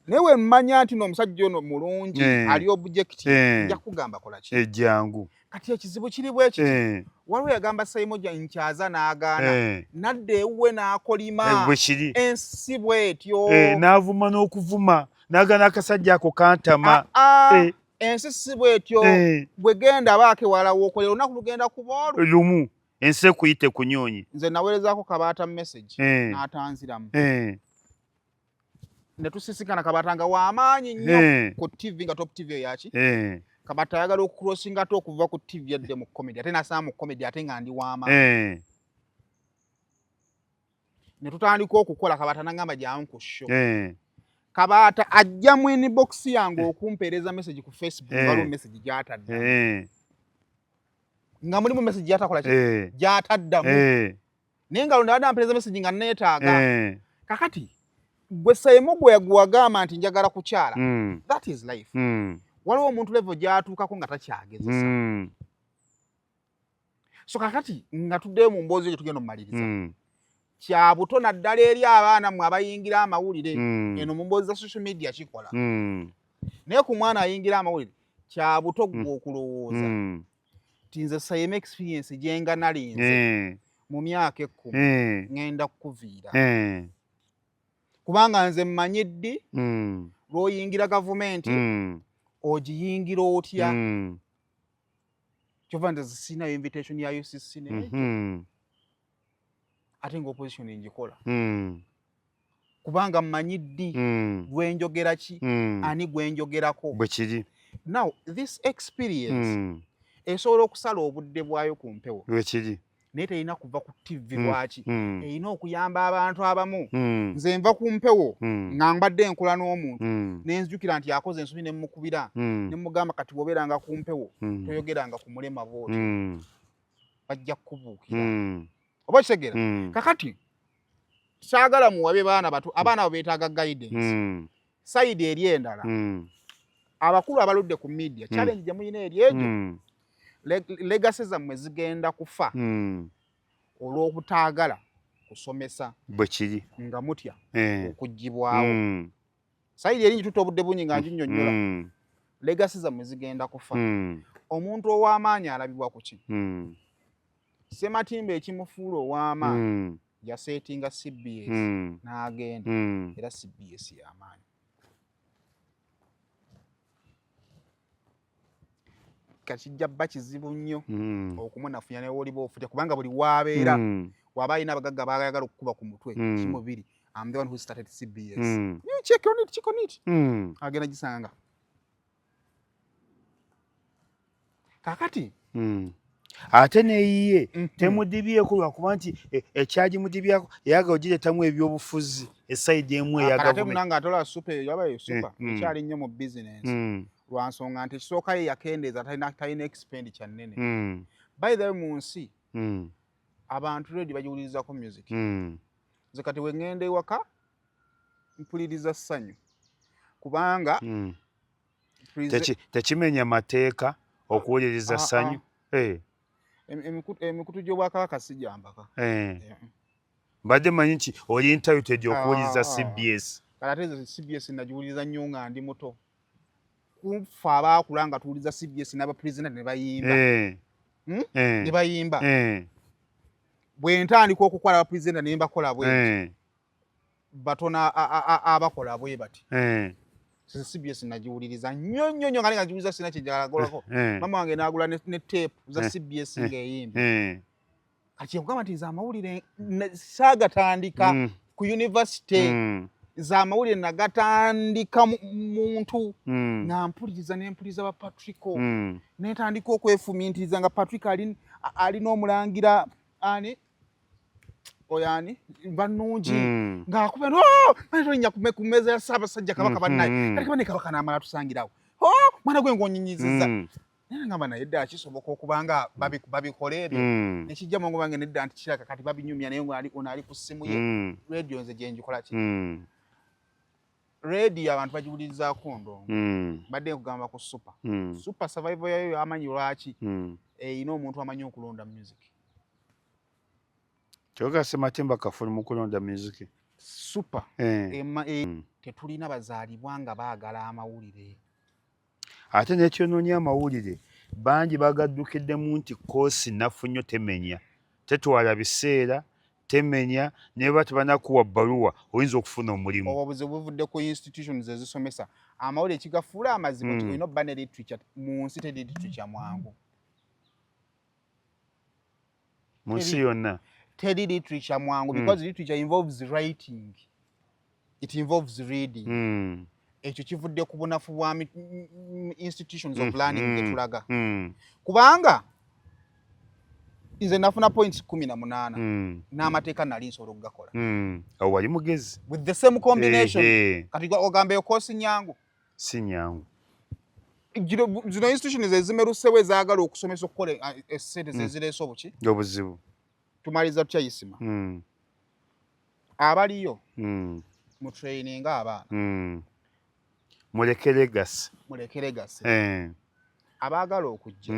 B: naye we mmanya nti n'omusajja ono mulungi ali objecti nja kugamba kola ki
A: ejjangu
B: kati ekizibu kiri bwe kiti waliwo yagamba Saimoja nkyaza n'agaana nadda ewuwe n'akolima ensi bw'etyo
A: n'avuma n'okuvuma n'agaana akasajja ako kantama
B: ensi si bw'etyo bwe genda abaake wala w'okolera olunaku lugenda kuba
A: lumu ensi ekuyite kunyonyi
B: nze naweerezaako Kabaata message n'atanziramu ne tusisikana Kabaata nga w'amaanyi nnyo ku TV nga Top TV yaki Kabaata ayagala okucrossinga ate okuva ku TV yadde mu comedy ate nasaba mu comedy ate nga ndi w'amaanyi ne tutandika okukola Kabaata n'angamba gyamu ku show Kabaata ajja mu inbox yange okumpeereza message ku Facebook waliwo message gy'ataddamu nga mulimu message gy'atakola ki gy'ataddamu naye nga lunda ampeereza message nga neetaaga kakati gwe Saimo gwe wagamba nti njagala kukyala that is life waliwo omuntu level gy'atuukako nga takyagezesa so kakati nga tuddeyo mu mboozi egyo tugenda omumaliriza kya buto naddala eri abaana mwe abayingira amawulire eno mu mboozi za social media kikola naye ku mwana ayingira amawulire kya buto gwe okulowooza nti nze Saimo experience gye nga nalinze mu myaka 10 ngenda kukuviira kubanga nze mmanyi ddi lw'oyingira gavumenti ogiyingira otya kyova nze sinayo invitation ya UCC ate nga opposition ngikola kubanga mmanyi ddi lwenjogera ki ani gwenjogerako
A: bwe kiri
B: now this experience esobola okusala obudde bwayo ku mpewo
A: bwe kiri
B: naye terina kuva ku TV lwaki erina okuyamba abantu abamu nze nva ku mpewo nga mbadde nkola n'omuntu nenzijukira nti yakoze ensobi ne mukubira ne mugamba kati wobeeranga ku mpewo toyogeranga ku mulema booti bajja kubuukira oba kitegera kakati saagala muwabe baana bato abaana abo beetaaga guidance sayidi eri endala abakulu abaludde ku media challenge gye muyina eri egyo legacy zammwe zigenda kufa olw'okutaagala kusomesa
A: bwe kiri
B: nga mutya
A: Eh.
B: okuggibwawo sayidi eringi tutta obudde bungi nga nkinyonnyola legacy zammwe zigenda kufa omuntu ow'amaanyi alabibwa ku ki Sematimba ekimufuula ow'amaanyi yaseetinga CBS n'agenda era CBS y'amaanyi kakijja bba kizibu nnyo okumunafunya ne woliba ofutya kubanga buli waabeera waba alina abagagga baagala okukuba ku mutwe kimubiri I'm the one who started CBS you check on it agenda gisanga kakati
A: ate neyiye temudibyeko lwakuba nti ekyagimudibyako yaga ogiretamu ebyobufuzi esayidi emu
B: eyagamunanga atola supa yabayo supa ekyali nnyo mu business lwansonga nti ekisooka ye yakendeeza talina expenditure nnene by the way mu nsi abantu redi bagiwulirizako music nze kati we ŋŋenda ewaka mpuliriza ssanyu kubanga
A: tekimenya mateeka okuwuliriza ssanyu
B: emikutu gy'obwakabaka sijambaka
A: mbadde manyi nti oli entitled okuwuliriza CBS
B: kati ate CBS nagiwuliriza nnyo nga ndi muto kufe abaakula nga tuwuliriza CBS n'abapresident ne bayimba bwe ntandika okukola abapresident ne mbakola bwe batona abakola bwe bati CBS nagiwuliriza nnyo nga nagiwuliriza sina kyejalagolako mama wange n'agula ne tape za CBS ng'eyimba kati nkugamba nti z'amawulire saagatandika ku university z'amawulire nagatandika muntu nga mpuliriza ba Patrico netandika okwefumiintiriza nga Patrick alina omulangira ani oyani banungi ng'akube nya ku mmeeza ya Ssaabasajja Kabaka bannaye kati kabane Kabaka n'amala tusangirawo mwana gwe ng'onyinyiziza naye ngamba naye ddala kisoboka okubanga babikola ebyo nekijja mu bange nedda nti kiraka kati babinyumya naye ono ali ku ssimu ye radio nze gye njikola ki radio abantu bagiwulirizaako ndongo badde nkugamba ku super survival yayo amanyi lwaki eyina omuntu amanyi okulonda music
A: kyoga Sematimba kafuni mu kulonda music
B: super tetulina bazaalibwa nga baagala amawulire
A: ate nekyononya amawulire bangi bagaddukiddemu nti koosi nafu nnyo temenya tetwala biseera temenya naye ba tebanakuwa bbaluwa oyinza okufuna omulimu
B: obwo obuzibu buvudde ku institutions ezisomesa amawulire ekigafuula amazibu nti olina obba ne literature mu nsi teri literature mwangu
A: mu nsi yonna
B: teri literature mwangu because literature involves writing, it involves reading ekyo kivudde ku bunafu bwa institutions of learning getulaga kubanga nze nafuna points 18 n'amateeka nali nsobola okugakola
A: awo wali mugezi
B: with the same combination kati ogambe okoosi nyangu
A: si nyangu
B: zino institutions ezimerusewo ezaagala okusomesa okukola essente zezireese obuki
A: obuzibu
B: tumaliza tukyayisima abaliyo mu training abaana
A: muleke
B: legacy abaagala okujja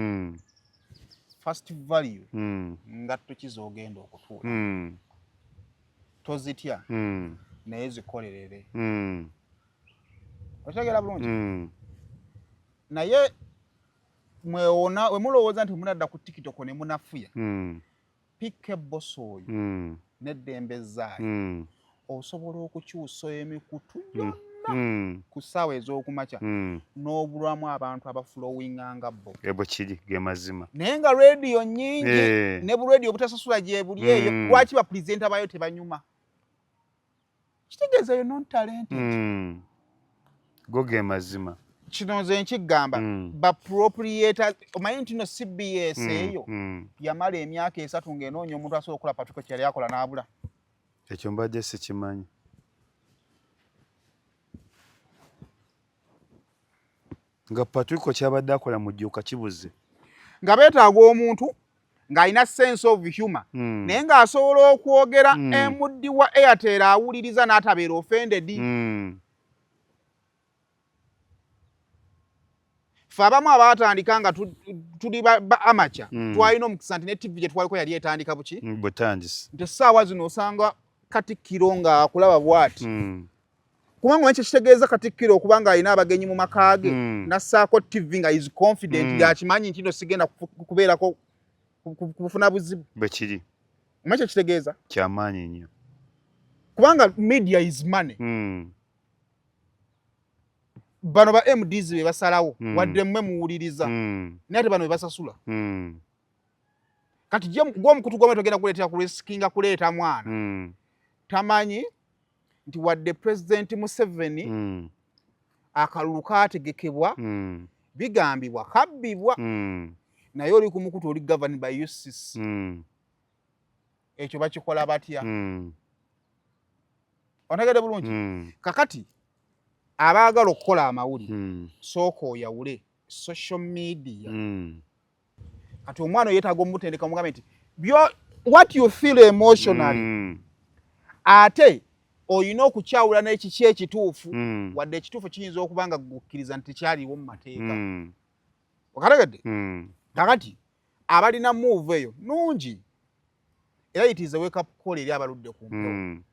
B: first value ngatto kizogenda okutuula tozitya naye zikolerere otegera bulungi naye mwemulowooza nti munadda ku TikTok ne munafuya pika ebbosi oyo n'eddembe zaayo osobola okukyusa emikutu yonna ku ssaawa ez'okumakya n'obulwamu abantu abafulowinganga bo
A: ebwe kiri ge mazima
B: naye nga rediyo nnyingi ne bulediyo obutasasula gye buli eyo lwaki bapulezenta bayo tebanyuma kitegeeza yo non talented
A: go ge mazima
B: kino nze nkigamba bapropriator omanyi nti no CBS eyo yamala emyaka 3 ng'enoonya omuntu asobola okukola Patrick kyali akola n'abula
A: ekyo mbadde sikimanyi nga Patrick kyabadde akola mu jjuuka kibuze
B: nga beetaaga omuntu ng'alina sense of humor naye ng'asobola okwogera emuddi wa Airtel awuliriza n'atabeera offended ffe abamu abaatandika nga tuli amaca twalina omukisa nti ne TV gye twaliko yali etandika buki
A: butandisi
B: nti essaawa zino osanga Katikkiro nga akulaba bw'ati kubanga ekyo kitegeeza Katikkiro okuba nga alina abagenyi mu maka ge nassaako TV nga is confident ng'akimanyi nti no sigenda kubeerako kufuna buzibu
A: bwe kiri
B: ekyo kitegeeza
A: kyamaanyi nnyo
B: kubanga media is money bano ba MDs be basalawo wadde mmwe muwuliriza naye ate bano be basasula kati gw'omukutu gw'omwe togenda kuleetera kulesikinga kuleeta mwana tamanyi nti wadde President Museveni akalulu kaategekebwa bigambibwa kabbibwa naye oli ku mukutu oli governed by UCC ekyo bakikola batya onagede bulungi kakati abaagala okukola amawulire sooka oyawule social media kati omwana yeetaaga omutendeka omugambe nti what you feel emotionally ate oyina okukyawula n'ekiki ekituufu wadde ekituufu kiyinza okuba nga gukkiriza nti tekyaliwo mu mateeka okategedde kakati abalina move eyo nungi era it is a wake up call eri abaludde ku mpewo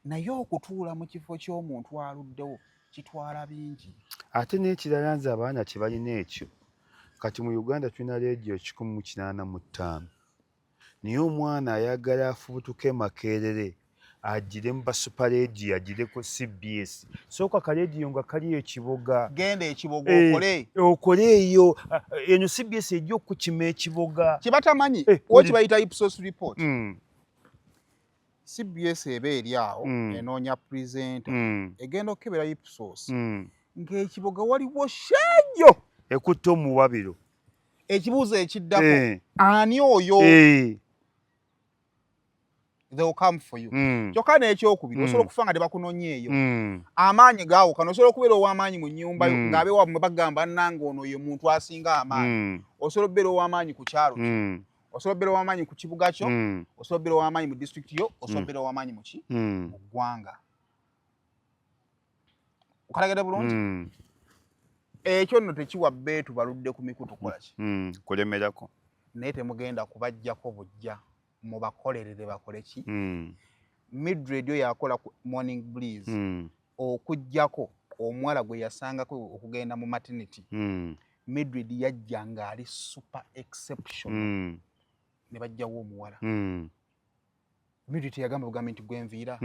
B: naye okutuula mu kifo ky'omuntu aluddewo kitwala bingi
A: ate n'ekirala nze abaana kye balina ekyo kati mu Uganda tulina leediyo 185 naye omwana ayagala afubutuke Makerere agire mu basupa leediyo agire ku CBS sooka kaleediyo nga kali ekiboga
B: genda ekiboga
A: okole eyo eno CBS ejja okukima ekiboga
B: kibatamanyi oki bayita Ipsos report CBS eba eri awo enoonya presenter egenda okukebera Ipsos ng'ekiboga waliwo shejjo
A: ekutta omuwabiro
B: ekibuuzo ekiddako ani oyo they will come for you kyokka n'ekyokubiri osobola okufa nga tebakunoonya eyo amaanyi gaawukana osobola okubeera ow'amaanyi mu nnyumba yo ng'abeewabwe bagamba nnanga ono ye muntu asinga amaanyi osobola okubeera ow'amaanyi ku kyalo kyo osobola okubeera ow'amaanyi ku kibuga kyo osobola okubeera ow'amaanyi mu disitulikiti yo osobola okubeera ow'amaanyi mu ki mu ggwanga okalagede bulungi ekyo nno tekiwa bbeetu baludde ku mikutu kola ki
A: kulemerako
B: naye temugenda kubajjako bujja mubakolerere bakole ki Mid Radio yakola ku Morning Breeze okujjako omuwala gwe yasangako okugenda mu maternity Mid Radio yajja ng'ali super exception ne bajjawo omuwala Mid Radio yagamba bugambi nti gwenviira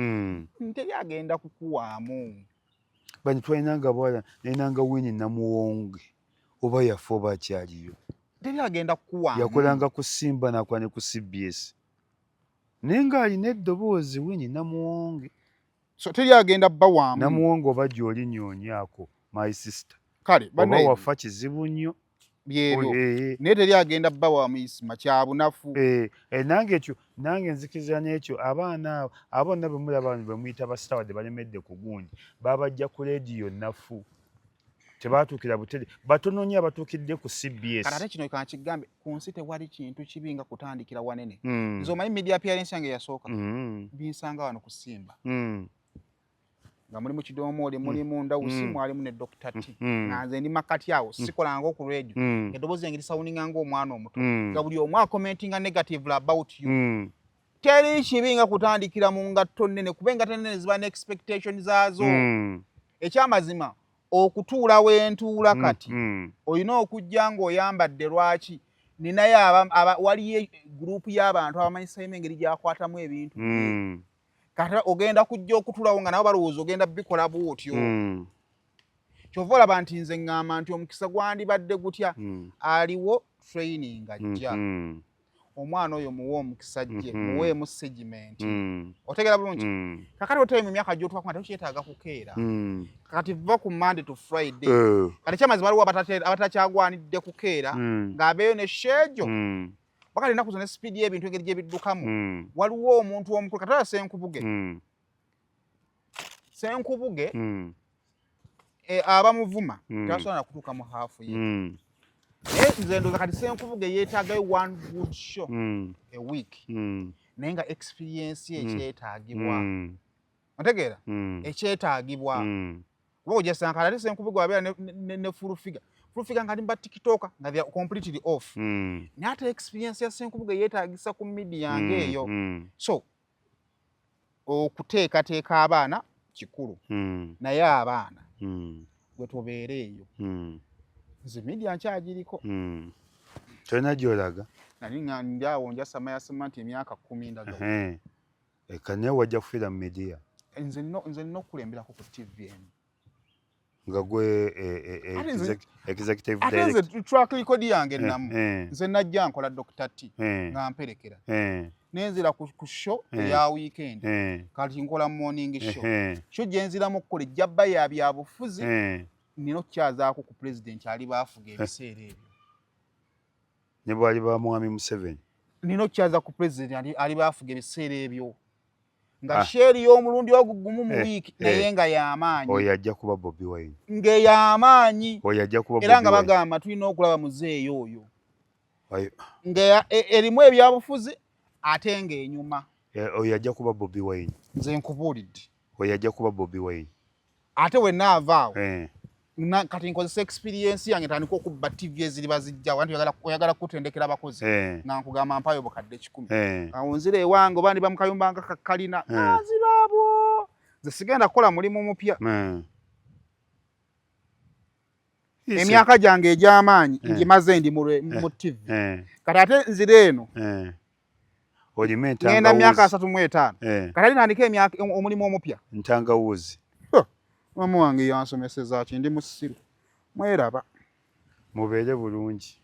B: nteri agenda kukuwaamu
A: bani twalinanga bwala nenanga Winnie Namuwonge oba yafa oba akyaliyo
B: teri agenda kukuwaamu
A: yakolanga ku Simba nakola ne ku CBS naye ng'alina eddoboozi Winnie Namuwonge
B: so teri agenda bbawaamu
A: Namuwonge oba gy'oli nyoonyaako my sister
B: kale
A: oba wafa kizibu nnyo
B: byebyo naye teri agenda bbawaamu isima kyabunafu
A: nange ekyo nange nzikiriza n'ekyo abaana abo bonna bwe mulaba bwe muyita basitawadde balemedde ku gundi babajja ku leediyo nafu tebaatuukira butere batono nnyo abatuukidde ku CBS
B: kati ate kino kankigambe ku nsi tewali kintu kibi nga kutandikira wanene nze omanyi media appearance yange yasooka binsanga wano ku Simba nga mulimu Kidomoole mulimu Ndawusi mwalimu ne Dr. T nga nze ndi makati awo sikolanga oku radio eddoboozi yange lisawuninga ng'omwana omuto nga buli omu akomentinga negatively about you teri kibi nga kutandikira mu ngatto nnene kuba engatto nnene ziba ne expectation zaazo ekyamazima okutuula wentuula kati olina okujja ng'oyambadde lwaki ninaye waliyo gurupu y'abantu abamanyisa engeri gyakwatamu ebintu kati ogenda kujja okutuulawo nga nabo balowooza ogenda bikola bwotyo kyova olaba nti nze ŋŋamba nti omukisa gwandibadde gutya aliwo training ajja omwana oyo muwe omukisa gye muweemu segimenti otegeera bulungi kakati otebe mu myaka gy'otwakuma tekyetaaga kukeera kati va ku Monday to Friday kati kyamazima waliwo abatakyagwanidde kukeera ng'abeeyo ne sheejo bakati ennaku zo ne sipiidi y'ebintu engeri gyebiddukamu waliwo omuntu omukulu kati ola Senkubuge abamuvuma tebasobola na kutuuka mu haafu ye naye nze ndowooza kati Senkubuge yeetaagayo one good show a week naye nga experience ye ekyetaagibwa otegeera ekyetaagibwa kuba ojasanga kati ate Senkubuge wabeera ne full figure fulufika nga nimba TikTok nga they are completely off nata experience ya Ssenkubuge yeetagisa ku media ngeyo so okuteekateeka abaana kikulu naye abaana gwe tubeereeyo nze media nkyagiriko
A: tolina gy'olaga
B: nali nga ndyawo njasama yasema nti emyaka 10 ndaga
A: kane wajja kufiira mu media
B: nze nina okulemberako ku TVN
A: nga gwe executive director
B: ate track record yange namu nze najja nkola Dr. T nga mperekera nenzira ku show ya weekend kati nkola morning show gye nziramu okukola ejjabba ya byabufuzi nino kyazaako ku president ali baafuga ebiseera ebyo
A: ne bwali ba Mwami Museveni
B: nino kyaza ku president ali baafuga ebiseera ebyo nga sheri y'omulundi ogugumu mu wiki naye nga y'amaanyi
A: oyo ajja kuba Bobi Wine
B: nge y'amaanyi
A: oyo ajja kuba
B: era nga bagamba tulina okulaba muzeeyo oyo nga erimu ebyabufuzi ate ng'enyuma
A: oyo ajja kuba Bobi Wine
B: nze nkubuulidde
A: oyo ajja kuba Bobi Wine
B: ate we naavaawo kati nkozesa experience yange tandika okubba TV eziri bazijjawo anti oyagala kutendekera abakozi nga nkugamba mpayo bukadde 10 awo nzira ewange oba ndi bamukayumba nga kakalina nziraabwo nze sigenda kukola mulimu mupya emyaka gyange egy'amaanyi ngimaze ndi mu TV kati ate nzira eno ngenda myaka 35 kati nandika omulimu omupya
A: ntangawuzi
B: mama wange yansomeseza ki ndi musiru mweraba
A: mubeere bulungi